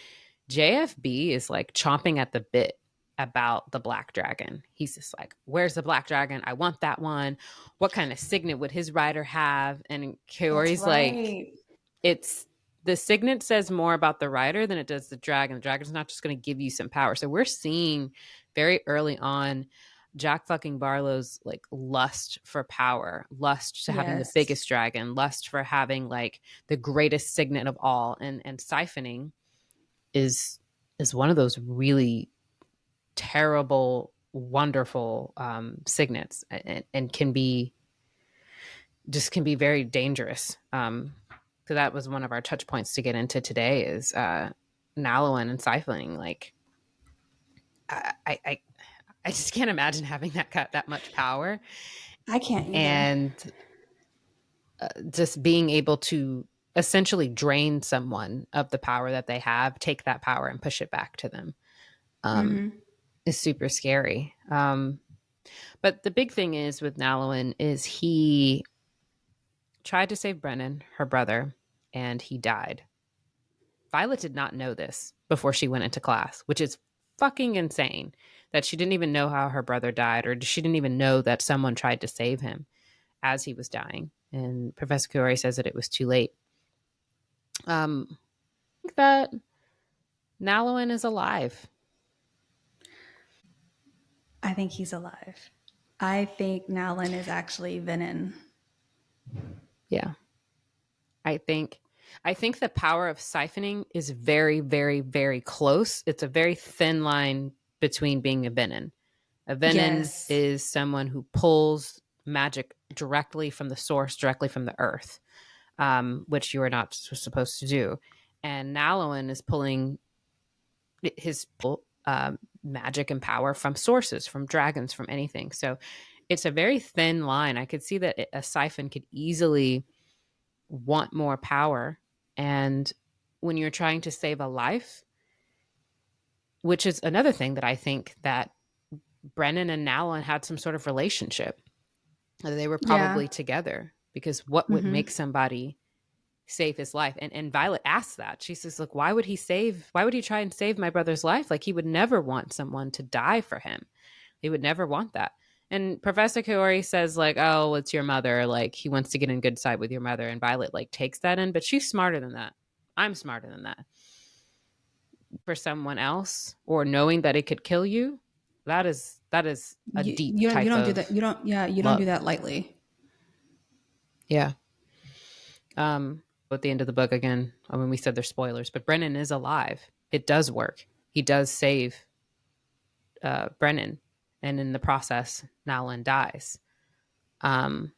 JFB is like chomping at the bit about the black dragon. He's just like, where's the black dragon? I want that one. What kind of signet would his rider have? And That's Corey's like, right. it's the signet says more about the rider than it does the dragon. The dragon's not just going to give you some power. So we're seeing very early on Jack fucking Barlow's like lust for power, lust to having the Yes. biggest dragon, lust for having like the greatest signet of all, and siphoning is one of those really terrible, wonderful signets, and can be very dangerous. So that was one of our touch points to get into today is Nalawan and siphoning. Like I, I I just can't imagine having that much power I can't either. and just being able to essentially drain someone of the power that they have, take that power and push it back to them. Um, Mm-hmm. is super scary. But the big thing is with Nalawan is he tried to save Brennan, her brother, and he died. Violet did not know this before she went into class, which is fucking insane that she didn't even know how her brother died, or she didn't even know that someone tried to save him as he was dying. And Professor Kuori says that it was too late. I think that Nalawan is alive. I think he's alive. I think Nowlin is actually Venom. Yeah. I think the power of siphoning is very, very, very close. It's a very thin line between being a Venin. A Venin Yes. is someone who pulls magic directly from the source, directly from the earth, which you are not supposed to do. And Nalawan is pulling his magic and power from sources, from dragons, from anything. So it's a very thin line. I could see that a siphon could easily want more power. And when you're trying to save a life, which is another thing that I think that Brennan and Nowlan had some sort of relationship. They were Yeah. probably together because what would Mm-hmm. make somebody save his life? And Violet asks that. She says, look, why would he try and save my brother's life? Like he would never want someone to die for him. He would never want that. And Professor Kaori says, like, oh, it's your mother. Like he wants to get in good side with your mother. And Violet like takes that in, but she's smarter than that. I'm smarter than that. For someone else or knowing that it could kill you, that is a deep You type don't do of that. You don't do love. that lightly. Yeah. At the end of the book again, I mean, we said there's spoilers, but Brennan is alive. It does work. He does save Brennan, and in the process, Nowlan dies. Um,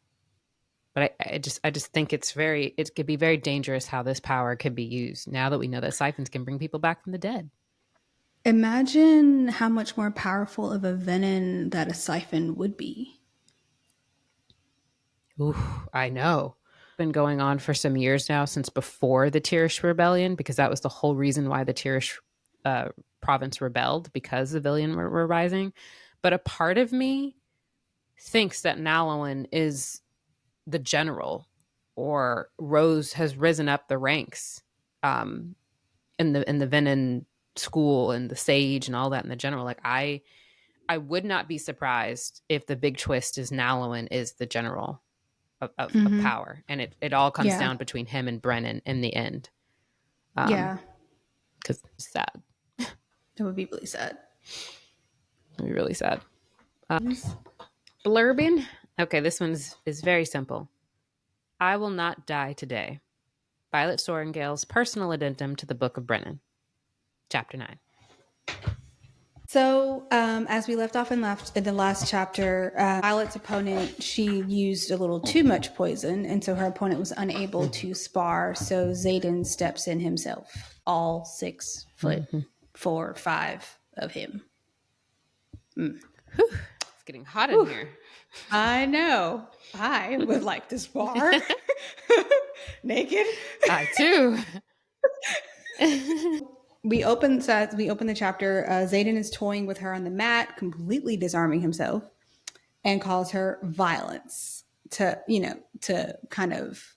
but I just think it could be very dangerous how this power could be used now that we know that siphons can bring people back from the dead. Imagine how much more powerful of a venom that a siphon would be. Ooh, I know. Been going on for some years now, since before the Tirish rebellion, because that was the whole reason why the Tirish uh, province rebelled, because the Villian were rising. But a part of me thinks that Nalawan is the general, or Rose has risen up the ranks, um, in the Venin school and the Sage and all that in the general. Like I would not be surprised if the big twist is Nalawan is the general of Mm-hmm. power, and it all comes Yeah. down between him and Brennan in the end. Yeah. Because it's sad. It would be really sad. It'd be really sad. Blurbing. Okay, this is very simple. I will not die today. Violet Sorrengail's personal addendum to the Book of Brennan, Chapter 9. So, as we left off in the last chapter, Violet's opponent, she used a little too much poison, and so her opponent was unable to spar. So Xaden steps in himself, all 6 foot Mm-hmm. 4, 5 of him. It's getting hot in here. I know. I would like to spar naked. I too. We open the chapter. Xaden is toying with her on the mat, completely disarming himself, and calls her violence to kind of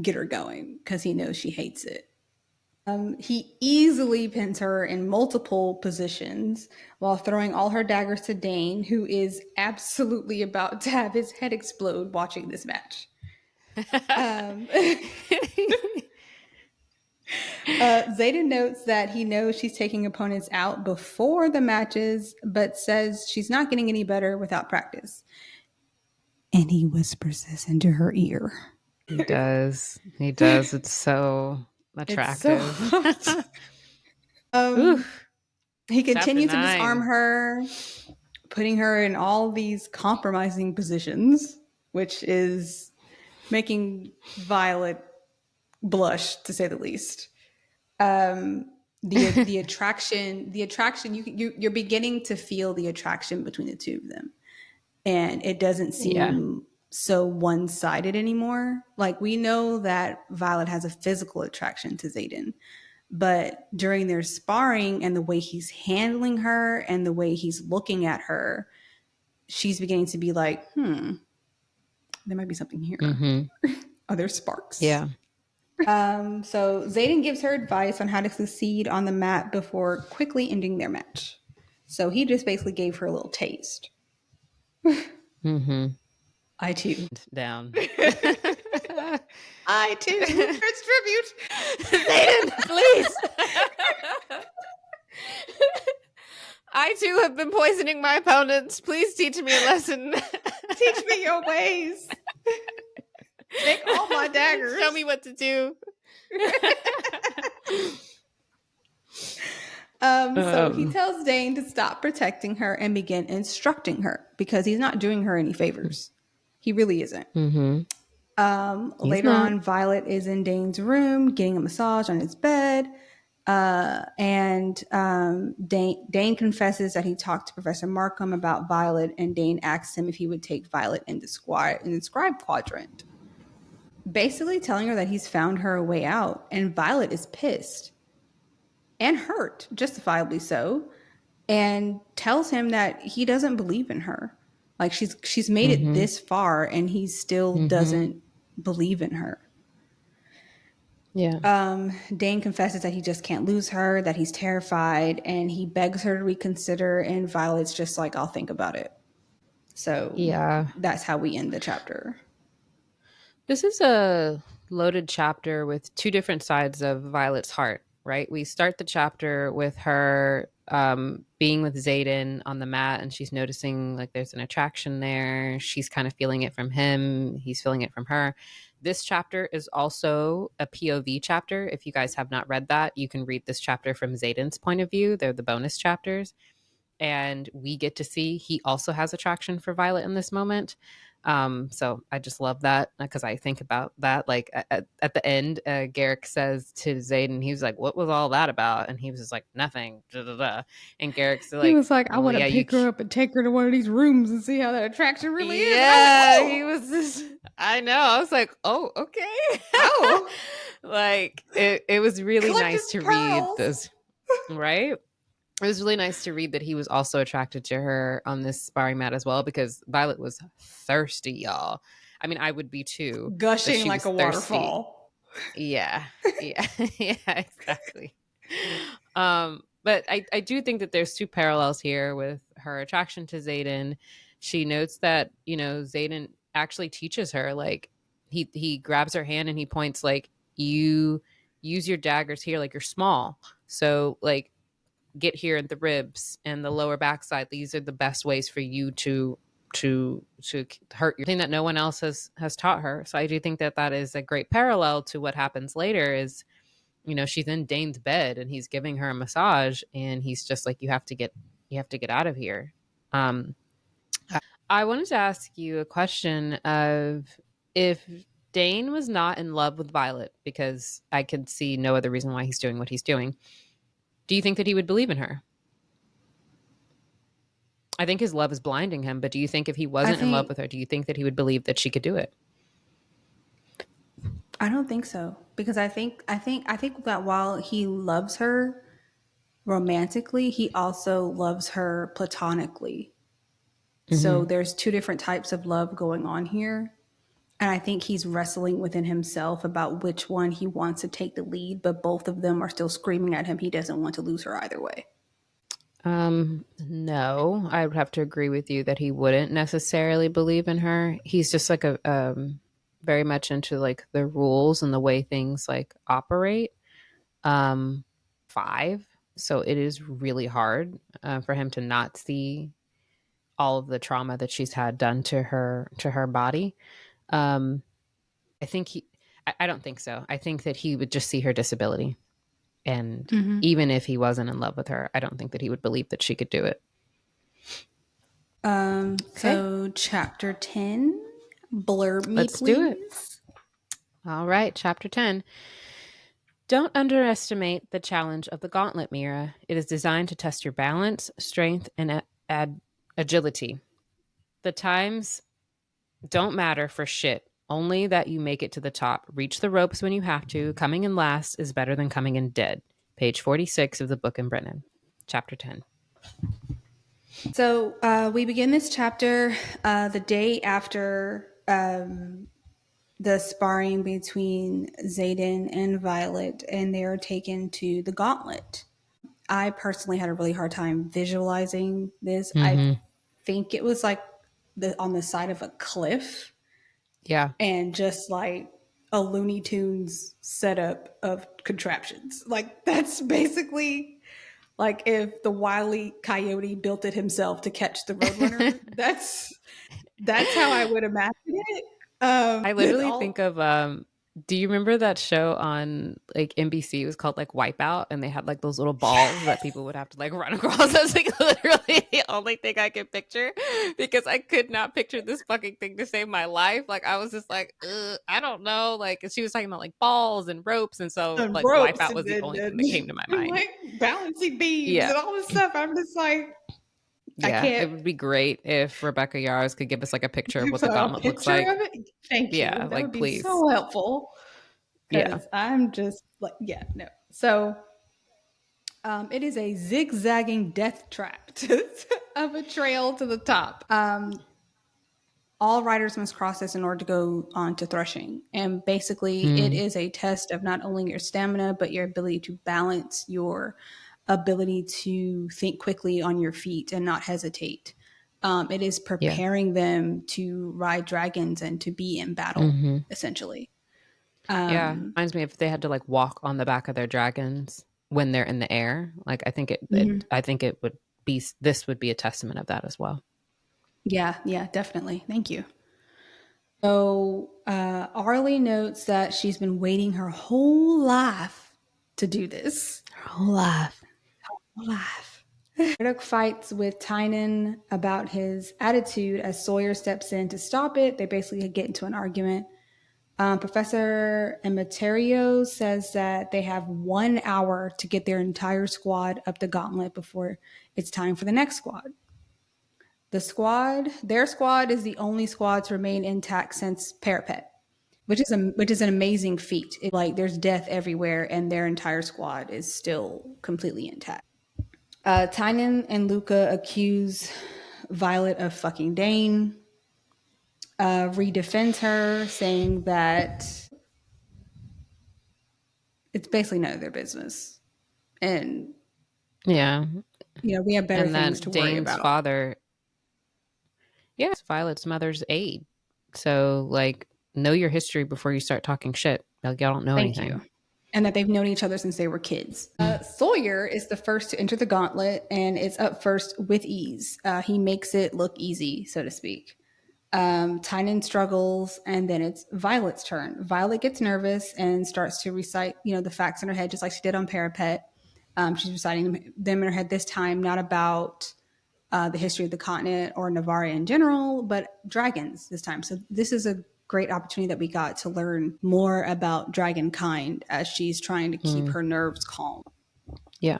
get her going because he knows she hates it. He easily pins her in multiple positions while throwing all her daggers to Dane, who is absolutely about to have his head explode watching this match. Zayden notes that he knows she's taking opponents out before the matches, but says she's not getting any better without practice. And he whispers this into her ear. He does. He does. It's so It's so attractive. hot. Oof. He Chapter continues to disarm 9. her, putting her in all these compromising positions, which is making Violet blush, to say the least. The attraction you're beginning to feel the attraction between the two of them, and it doesn't Yeah. seem so one-sided anymore. Like, we know that Violet has a physical attraction to Xaden, but during their sparring and the way he's handling her and the way he's looking at her, she's beginning to be like, there might be something here. Mm-hmm. Are there sparks? Yeah. So Xaden gives her advice on how to succeed on the mat before quickly ending their match. So he just basically gave her a little taste. Mm-hmm. I too. Down. I too. It's tribute. Zayden, please. I too have been poisoning my opponents. Please teach me a lesson. Teach me your ways. Take all my daggers. Show me what to do. So he tells Dane to stop protecting her and begin instructing her because he's not doing her any favors. He really isn't. Mm-hmm. Later on, Violet is in Dane's room getting a massage on his bed. And Dane confesses that he talked to Professor Markham about Violet, and Dane asks him if he would take Violet in the scribe quadrant, basically telling her that he's found her a way out. And Violet is pissed and hurt, justifiably so, and tells him that he doesn't believe in her. Like, she's made it this far, and he still doesn't believe in her. Yeah. Dane confesses that he just can't lose her, that he's terrified, and he begs her to reconsider, and Violet's just like, I'll think about it. So Yeah. that's how we end the chapter. This is a loaded chapter with two different sides of Violet's heart, right? We start the chapter with her being with Xaden on the mat, and she's noticing like there's an attraction there. She's kind of feeling it from him. He's feeling it from her. This chapter is also a POV chapter. If you guys have not read that, you can read this chapter from Xaden's point of view. They're the bonus chapters. And we get to see he also has attraction for Violet in this moment. So I just love that because I think about that. Like at the end, Garrick says to Xaden, he was like, "What was all that about?" And he was just like, "Nothing." Da, da, da. And Garrick's like, He was like, I "Well, want to yeah, pick her up and take her to one of these rooms and see how that attraction really is. Yeah, he was just. I know. I was like, oh, okay. Oh, Like it was really collect his nice to read pearls. those, right? It was really nice to read that he was also attracted to her on this sparring mat as well because Violet was thirsty, y'all. I mean, I would be too, but Gushing she like was a thirsty. waterfall. Yeah. Yeah. Yeah, exactly. But I do think that there's two parallels here with her attraction to Zayden. She notes that, Zayden actually teaches her, like he grabs her hand and he points like, you use your daggers here, like you're small. So like get here at the ribs and the lower backside. These are the best ways for you to hurt your thing that no one else has taught her. So I do think that that is a great parallel to what happens later is, she's in Dane's bed and he's giving her a massage and he's just like, you have to get out of here. um I wanted to ask you a question of, if Dane was not in love with Violet, because I could see no other reason why he's doing what he's doing, do you think that he would believe in her? I think his love is blinding him, but do you think if he I wasn't in love think with her, do you think that he would believe that she could do it? I don't think so because I think that while he loves her romantically, he also loves her platonically. So Mm-hmm. there's two different types of love going on here. And I think he's wrestling within himself about which one he wants to take the lead, but both of them are still screaming at him he doesn't want to lose her either way. No, I would have to agree with you that he wouldn't necessarily believe in her. He's just like a very much into like the rules and the way things like operate. Um, five, so it is really hard for him to not see all of the trauma that she's had done to her body. Um, I think he. I don't think so. I think that he would just see her disability, and even if he wasn't in love with her, I don't think that he would believe that she could do it. Okay, So chapter 10, blurb me let's do it. please. All right, chapter 10. Don't underestimate the challenge of the gauntlet, Mira. It is designed to test your balance, strength, and agility. The times don't matter for shit, only that you make it to the top. Reach the ropes when you have to. Coming in last is better than coming in dead. Page 46 of the book in Brennan. Chapter 10. So we begin this chapter the day after the sparring between Zayden and Violet, and they are taken to the gauntlet. I personally had a really hard time visualizing this. I Mm-hmm. think it was like on the side of a cliff Yeah. and just like a Looney Tunes setup of contraptions. Like that's basically like if the Wile E. Coyote built it himself to catch the Roadrunner. That's how I would imagine it. I With literally think all of do you remember that show on like NBC? It was called like Wipeout, and they had like those little balls that people would have to like run across. That's like literally the only thing I could picture, because I could not picture this fucking thing to save my life. Like I was just like, I don't know. Like she was talking about like balls and ropes, and so on like ropes Wipeout and, was the and, only thing that came to my mind. like balancing beams Yeah. and all this stuff. I'm just like, I Yeah, can't it would be great if Rebecca Yarros could give us like a picture of what put the a gauntlet looks picture like. of it. Thank Yeah, you. That would like be please. so helpful Yeah. because I'm just like, yeah, no. So it is a zigzagging death trap of a trail to the top. All riders must cross this in order to go on to threshing. And basically, it Mm, is a test of not only your stamina, but your ability to balance, your ability to think quickly on your feet and not hesitate. It is yeah. preparing them to ride dragons and to be in battle, Hmm. essentially. Yeah, reminds me if they had to like walk on the back of their dragons when they're in the air. Like I think it would be, this would be a testament of that as well. Yeah, yeah, definitely. Thank you. So Arlie notes that she's been waiting her whole life to do this. Her whole life. Life. Murdoch fights with Tynan about his attitude as Sawyer steps in to stop it. They basically get into an argument. Professor Emeterio says that they have 1 hour to get their entire squad up the gauntlet before it's time for the next squad. Their squad is the only squad to remain intact since Parapet, which is an amazing feat. Like there's death everywhere, and their entire squad is still completely intact. Tynan and Luca accuse Violet of fucking Dane. Ree defends her, saying that it's basically none of their business, and Yeah. we have better And things to that worry Dane's about. father, yeah, Violet's mother's aide. So, like, know your history before you start talking shit. Like, y'all don't know Thank anything. you. And that they've known each other since they were kids. Sawyer is the first to enter the gauntlet, and it's up first with ease. He makes it look easy, so to speak. Tynan struggles, and then it's Violet's turn. Violet gets nervous and starts to recite, the facts in her head, just like she did on Parapet. She's reciting them in her head this time, not about the history of the continent or Navaria in general, but dragons this time. So this is a great opportunity that we got to learn more about dragon kind as she's trying to keep Mm, her nerves calm. yeah.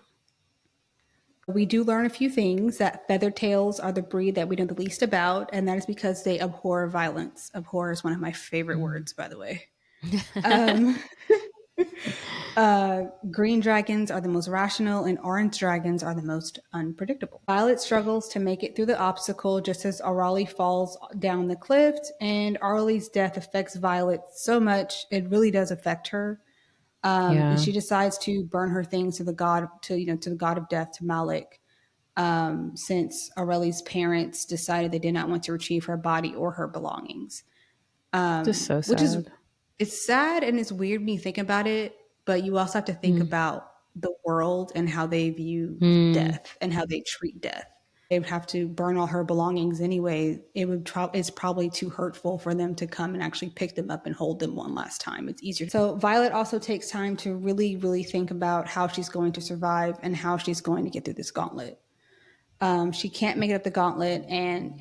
We do learn a few things that feathered tails are the breed that we know the least about, and that is because they abhor violence. Abhor is one of my favorite Mm. words, by the way. Green dragons are the most rational, and orange dragons are the most unpredictable. Violet struggles to make it through the obstacle just as Arali falls down the cliff, and Arali's death affects Violet so much it really does affect her. And Yeah. she decides to burn her things to the god to the god of death, to Malik, since Aureli's parents decided they did not want to retrieve her body or her belongings. Just so Which is sad. it's sad and it's weird when you think about it, but you also have to think Mm. about the world and how they view Mm. death and how they treat death. They would have to burn all her belongings anyway. It's probably too hurtful for them to come and actually pick them up and hold them one last time. It's easier. So Violet also takes time to really, really think about how she's going to survive and how she's going to get through this gauntlet. She can't make it up the gauntlet, and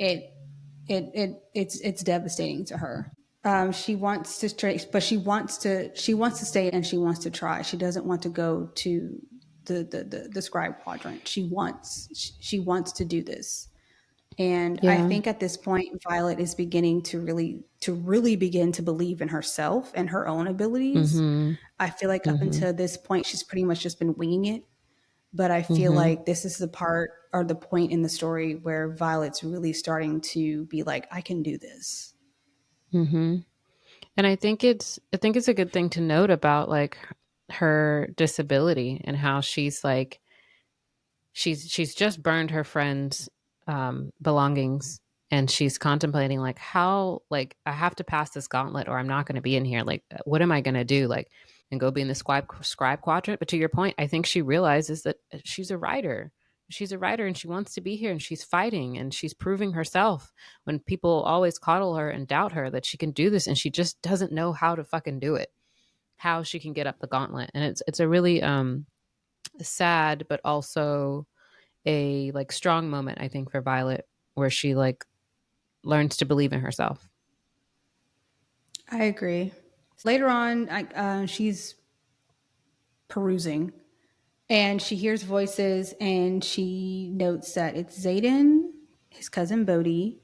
it's devastating to her. She wants to stay, but she wants to stay and she wants to try. She doesn't want to go to the scribe quadrant. She wants to do this. And I Yeah. think at this point, Violet is beginning to really begin to believe in herself and her own abilities. Mm-hmm. I feel like up Mm-hmm. until this point, she's pretty much just been winging it. But I feel Mm-hmm. like this is the part or the point in the story where Violet's really starting to be like, I can do this. Mm-hmm. And I think it's a good thing to note about like her disability and how she's like she's just burned her friend's belongings, and she's contemplating like how, like, I have to pass this gauntlet or I'm not going to be in here, like what am I going to do, like, and go be in the scribe quadrant. But to your point, I think she realizes that she's a writer and she wants to be here and she's fighting and she's proving herself when people always coddle her and doubt her that she can do this, and she just doesn't know how to fucking do it, how she can get up the gauntlet. And it's a really sad but also a like strong moment, I think, for Violet, where she like learns to believe in herself. I agree. Later on, she's perusing and she hears voices and she notes that it's Zayden, his cousin Bodhi,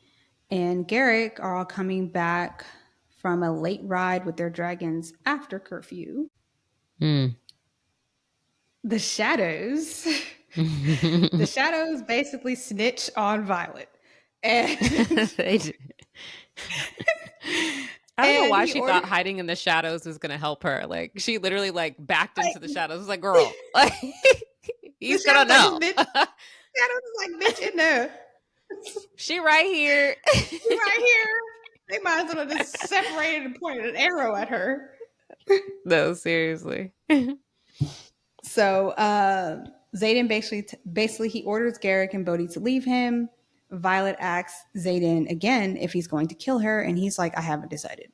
and Garrick are all coming back from a late ride with their dragons after curfew. Mm. The shadows, the shadows basically snitch on Violet. And They do. I don't know and why he she ordered thought hiding in the shadows was going to help her. Like she literally like backed into the like shadows. It was like, girl, like the he's gonna shadows like this know. bitch. Shadows is like bitch in there. She right here. You right here. They might as well have just separated and pointed an arrow at her. No, seriously. So Zayden basically he orders Garrick and Bodhi to leave him. Violet asks Zayden again if he's going to kill her, and he's like, I haven't decided.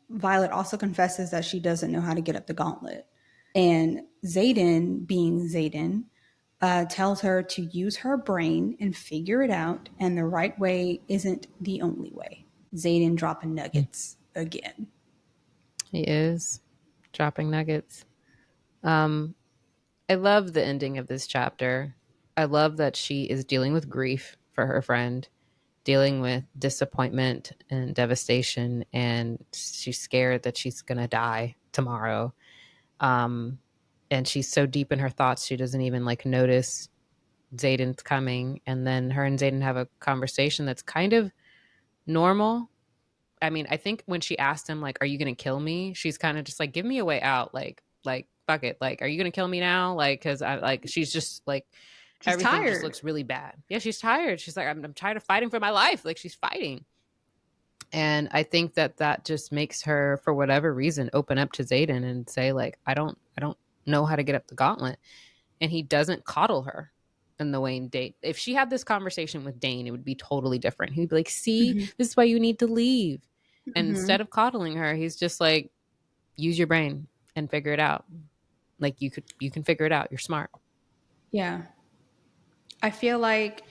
Violet also confesses that she doesn't know how to get up the gauntlet. And Zayden, being Zayden, tells her to use her brain and figure it out, and the right way isn't the only way. Zayden dropping nuggets again. He is dropping nuggets. I love the ending of this chapter. I love that she is dealing with grief for her friend, dealing with disappointment and devastation, and she's scared that she's gonna die tomorrow. Um, and she's so deep in her thoughts she doesn't even like notice Zayden's coming. And then her and Zayden have a conversation that's kind of normal. I mean, I think when she asked him like, "Are you gonna kill me?" She's kind of just like, "Give me a way out." Like fuck it. Like, are you gonna kill me now? Like, because I like she's just like She's everything just tired. looks really bad. Yeah, she's tired. She's like, I'm tired of fighting for my life. Like she's fighting. And I think that that just makes her, for whatever reason, open up to Zayden and say like, I don't know how to get up the gauntlet. And he doesn't coddle her in the way Dane. If she had this conversation with Dane, it would be totally different. He'd be like, "See, Hmm. this is why you need to leave." And Hmm. instead of coddling her, he's just like, "Use your brain and figure it out. Like you can figure it out. You're smart." Yeah. I feel like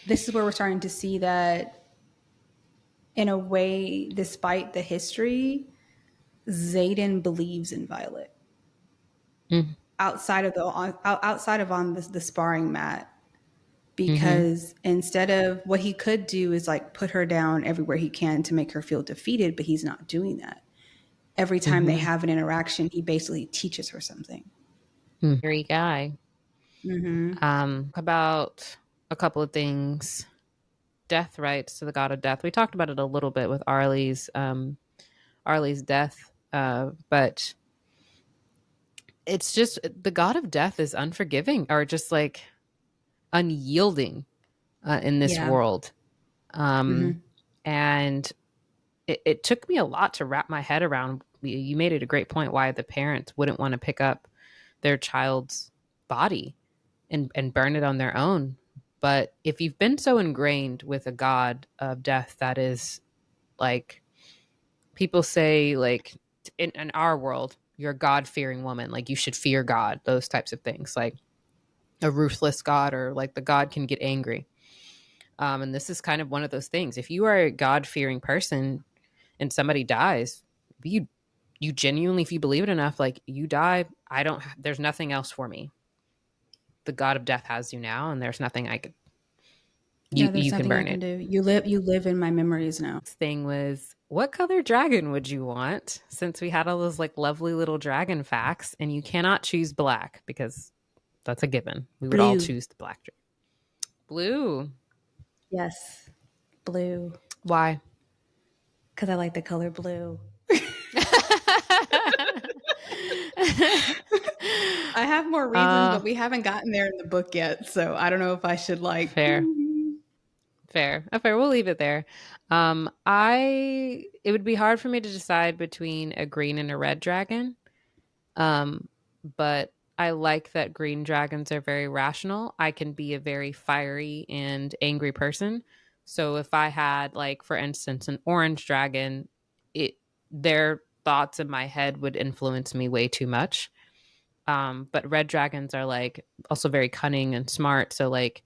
this is where we're starting to see that, in a way, despite the history, Zayden believes in Violet Mm-hmm. outside of on the sparring mat, Mm-hmm. because instead of what he could do is like put her down everywhere he can to make her feel defeated, but he's not doing that. Every time they Mm-hmm. have an interaction, he basically teaches her something. Very guy. Hmm. About a couple of things. Death rights to the god of death. We talked about it a little bit with Arlie's death, but it's just the god of death is unforgiving or just like unyielding in this Yeah. world. Um, Hmm. and it took me a lot to wrap my head around. You made it a great point why the parents wouldn't want to pick up their child's body and burn it on their own. But if you've been so ingrained with a god of death that is like people say like in our world, you're a God fearing woman, like you should fear God, those types of things, like a ruthless God or like the God can get angry. And this is kind of one of those things. If you are a God fearing person and somebody dies, you genuinely, if you believe it enough, like you die, I don't. There's nothing else for me. The God of death has you now, and there's nothing I could. Yeah, there's You can nothing I burn can it. do. You live in my memories now. This thing was, what color dragon would you want? Since we had all those like lovely little dragon facts, and you cannot choose black because that's a given. We would all Blue. choose the black dragon. Blue. Yes. Blue. Why? Because I like the color blue. I have more reasons, uh but we haven't gotten there in the book yet. So I don't know if I should like. fair. Fair. Fair. We'll leave it there. I it would be hard for me to decide between a green and a red dragon. Um, but I like that green dragons are very rational. I can be a very fiery and angry person. So if I had like for instance an orange dragon, it their thoughts in my head would influence me way too much. But red dragons are like also very cunning and smart. So like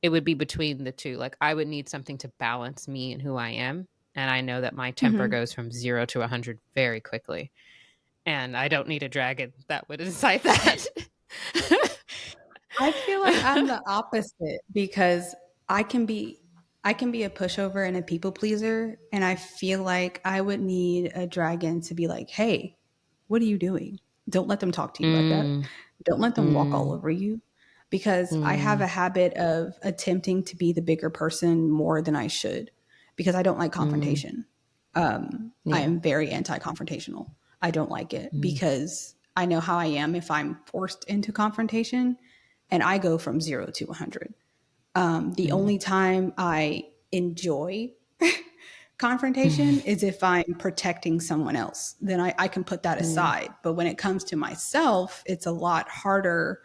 it would be between the two. Like I would need something to balance me and who I am. And I know that my temper Mhm. goes from 0 to 100 very quickly. And I don't need a dragon that would incite that. I feel like I'm the opposite because I can be I can be a pushover and a people pleaser, and I feel like I would need a dragon to be like, "Hey, what are you doing? Don't let them talk to you like that. mm, Don't let them walk all mm, over you." Because I have mm, a habit of attempting to be the bigger person more than I should because I don't like mm. confrontation. I Yeah. am very anti-confrontational. I don't like it Mm, because I know how I am if I'm forced into confrontation, and I go from 0 to 100. The mm, only time I enjoy confrontation mm, is if I'm protecting someone else. Then I can put that mm, aside. But when it comes to myself, it's a lot harder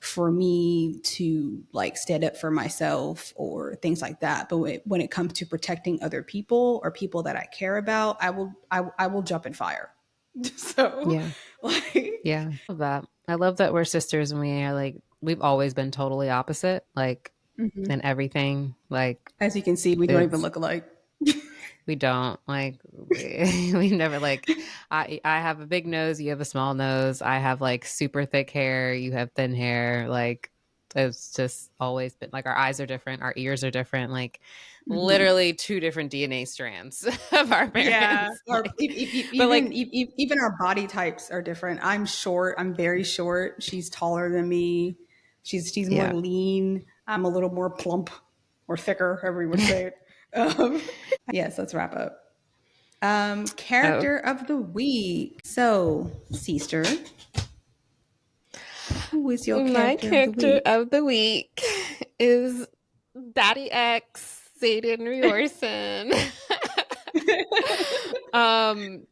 for me to like stand up for myself or things like that. But when it comes to protecting other people or people that I care about, I will jump in fire. So yeah. like, Yeah. Love that. I love that we're sisters and we are like, we've always been totally opposite, like mhm. in everything. Like As you can see, we don't even it's look alike. we don't like we never like I have a big nose, you have a small nose. I have like super thick hair, you have thin hair. Like It's just always been like our eyes are different, our ears are different, like Mhm. literally two different DNA strands of our Yeah, parents. or Like, but like, even our body types are different. I'm short. I'm very short. She's taller than me. She's more yeah. lean. I'm a little more plump or thicker, however you would say it. Yes, let's wrap up. Oh, Character of the week. So, sister, who is your my character of the character week? of the week is Daddy X, Zayden Riorson. um,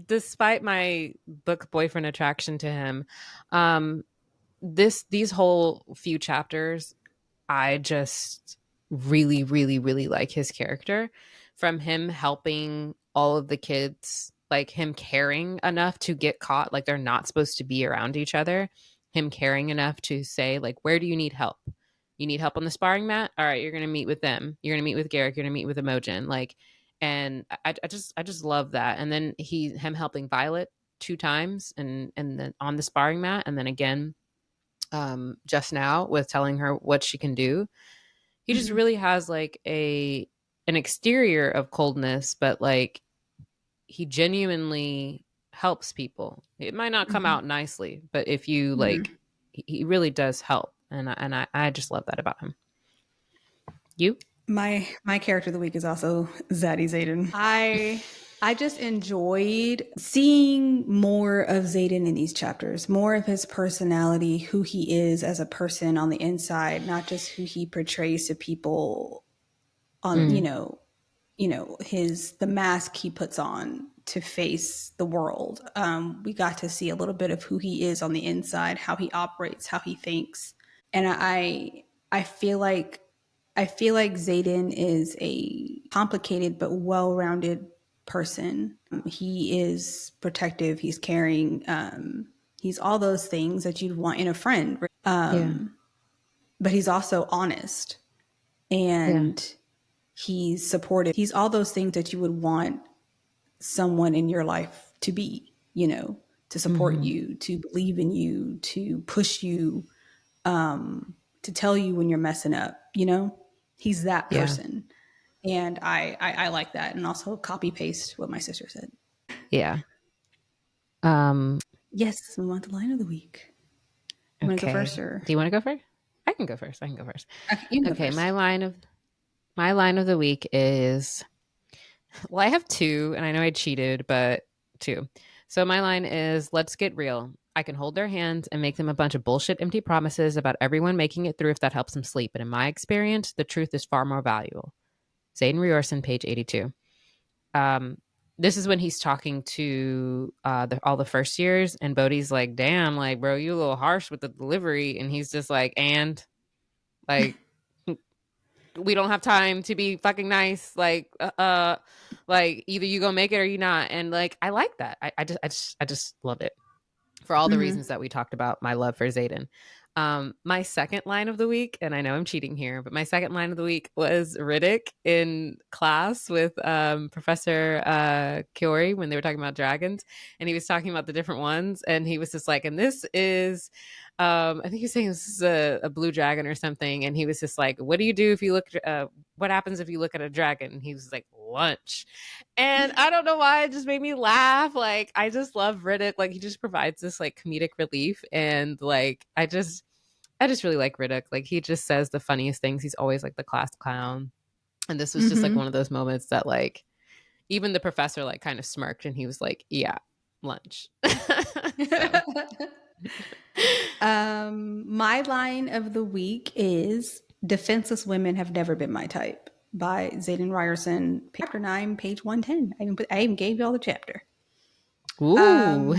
despite my book boyfriend attraction to him, um, these whole few chapters I just really, really, really like his character. From him helping all of the kids, like him caring enough to get caught, like they're not supposed to be around each other. Him caring enough to say, like, where do you need help? You need help on the sparring mat? All right, you're gonna meet with them. You're gonna meet with Garrick. You're gonna meet with Emojin. Like, and I just love that. And then him helping Violet two times, and then on the sparring mat, and then again just now with telling her what she can do. He just Mhm, really has like a an exterior of coldness, but like he genuinely helps people. It might not come mhm, out nicely, but if you like, mhm. he really does help, and I just love that about him. You? My character of the week is also Zaddy Zayden. I just enjoyed seeing more of Zayden in these chapters, more of his personality, who he is as a person on the inside, not just who he portrays to people on, Mm, his the mask he puts on to face the world. We got to see a little bit of who he is on the inside, how he operates, how he thinks, and I feel like Zayden is a complicated but well-rounded person. He is protective. He's caring. He's all those things that you'd want in a friend. yeah, But he's also honest yeah, and he's supportive. He's all those things that you would want someone in your life to be. To support hmm, you, to believe in you, to push you, to tell you when you're messing up. He's that yeah, person. And I like that. And also copy paste what my sister said. yeah. Um, Yes, we want the line of the week. You want to go first okay. or Do you want to go first? I can go first. I can go first. okay, you can go Okay, first. my line of the week is, well, I have two, and I know I cheated, but two. So my line is, let's get real. I can hold their hands and make them a bunch of bullshit, empty promises about everyone making it through if that helps them sleep. But in my experience, the truth is far more valuable. Zayden Riorson, page 82. Um, this is when he's talking to all the first years, and Bodhi's like, damn, like, bro, you a little harsh with the delivery. And he's just like, like, we don't have time to be fucking nice, like either you gonna make it or you not. And like I like that. I just love it for all the reasons Mm-hmm. that we talked about my love for Zayden. My second line of the week, and I know I'm cheating here, but my second line of the week was Riddick in class with Professor Kiori when they were talking about dragons, and he was talking about the different ones, and he was just like, and this is. I think he was saying this is a blue dragon or something, and he was just like, "What do you do if you look? What happens if you look at a dragon?" And he was like, "Lunch." And I don't know why it just made me laugh. Like I just love Riddick. Like he just provides this like comedic relief, and like I just really like Riddick. Like he just says the funniest things. He's always like the class clown. And this was just like one Mm-hmm. of those moments that like even the professor like kind of smirked and he was like, "Yeah, lunch." So, My line of the week is "Defenseless Women Have Never Been My Type" by Zayden Ryerson, chapter 9, page 110. I even gave you all the chapter. ooh.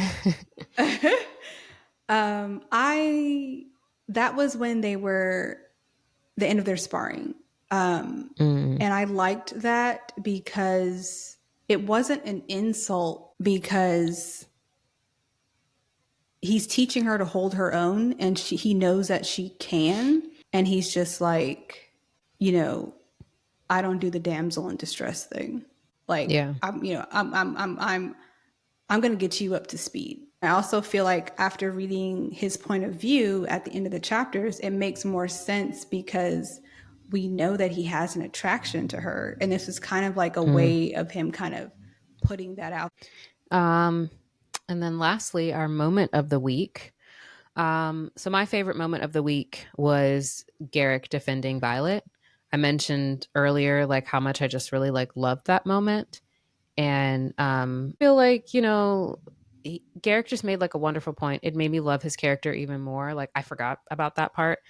Um, I that was when they were the end of their sparring. Mm, And I liked that because it wasn't an insult because he's teaching her to hold her own and he knows that she can. And he's just like, you know, I don't do the damsel in distress thing. Like yeah. I'm going to get you up to speed. I also feel like after reading his point of view at the end of the chapters, it makes more sense because we know that he has an attraction to her. And this is kind of like a Mm. way of him kind of putting that out. Um, and then lastly, our moment of the week. So my favorite moment of the week was Garrick defending Violet. I mentioned earlier like how much I just really like loved that moment. And I feel like, Garrick just made like a wonderful point. It made me love his character even more. Like I forgot about that part.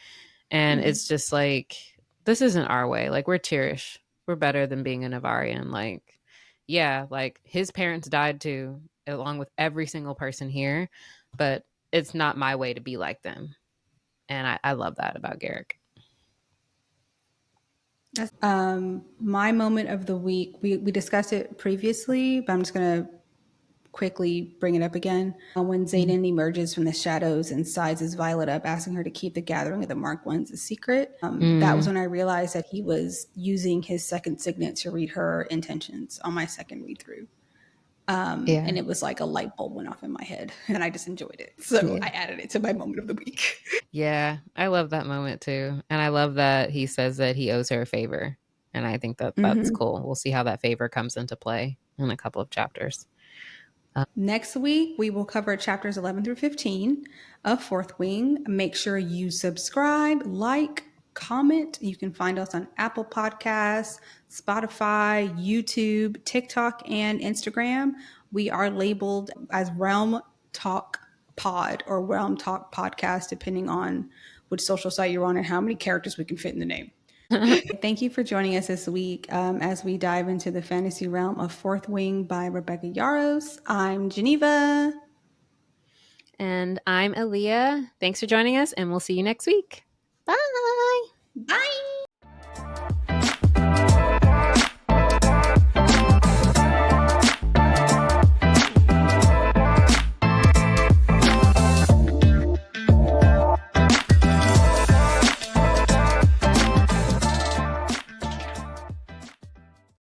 And Mm, it's just like, this isn't our way. Like we're Tirish. We're better than being a Navarian. Like, yeah, like his parents died too, along with every single person here. But it's not my way to be like them. And I love that about Garrick. my moment of the week, we discussed it previously, but I'm just going to quickly bring it up again. When Mm. Xaden emerges from the shadows and sizes Violet up, asking her to keep the gathering of the Mark Ones a secret, that was Mm, when I realized that he was using his second signet to read her intentions on my second read through. yeah. And it was like a light bulb went off in my head, and I just enjoyed it. So Yeah. I added it to my moment of the week. Yeah. I love that moment too. And I love that he says that he owes her a favor. And I think that that's Mm-hmm. cool. We'll see how that favor comes into play in a couple of chapters. Next week, we will cover chapters 11 through 15 of Fourth Wing. Make sure you subscribe, like, comment. You can find us on Apple Podcasts, Spotify, YouTube, TikTok, and Instagram. We are labeled as Realm Talk Pod or Realm Talk Podcast, depending on which social site you're on and how many characters we can fit in the name. Thank you for joining us this week as we dive into the fantasy realm of Fourth Wing by Rebecca Yaros. I'm Geneva. And I'm Aaliyah. Thanks for joining us, and we'll see you next week. Bye. Bye.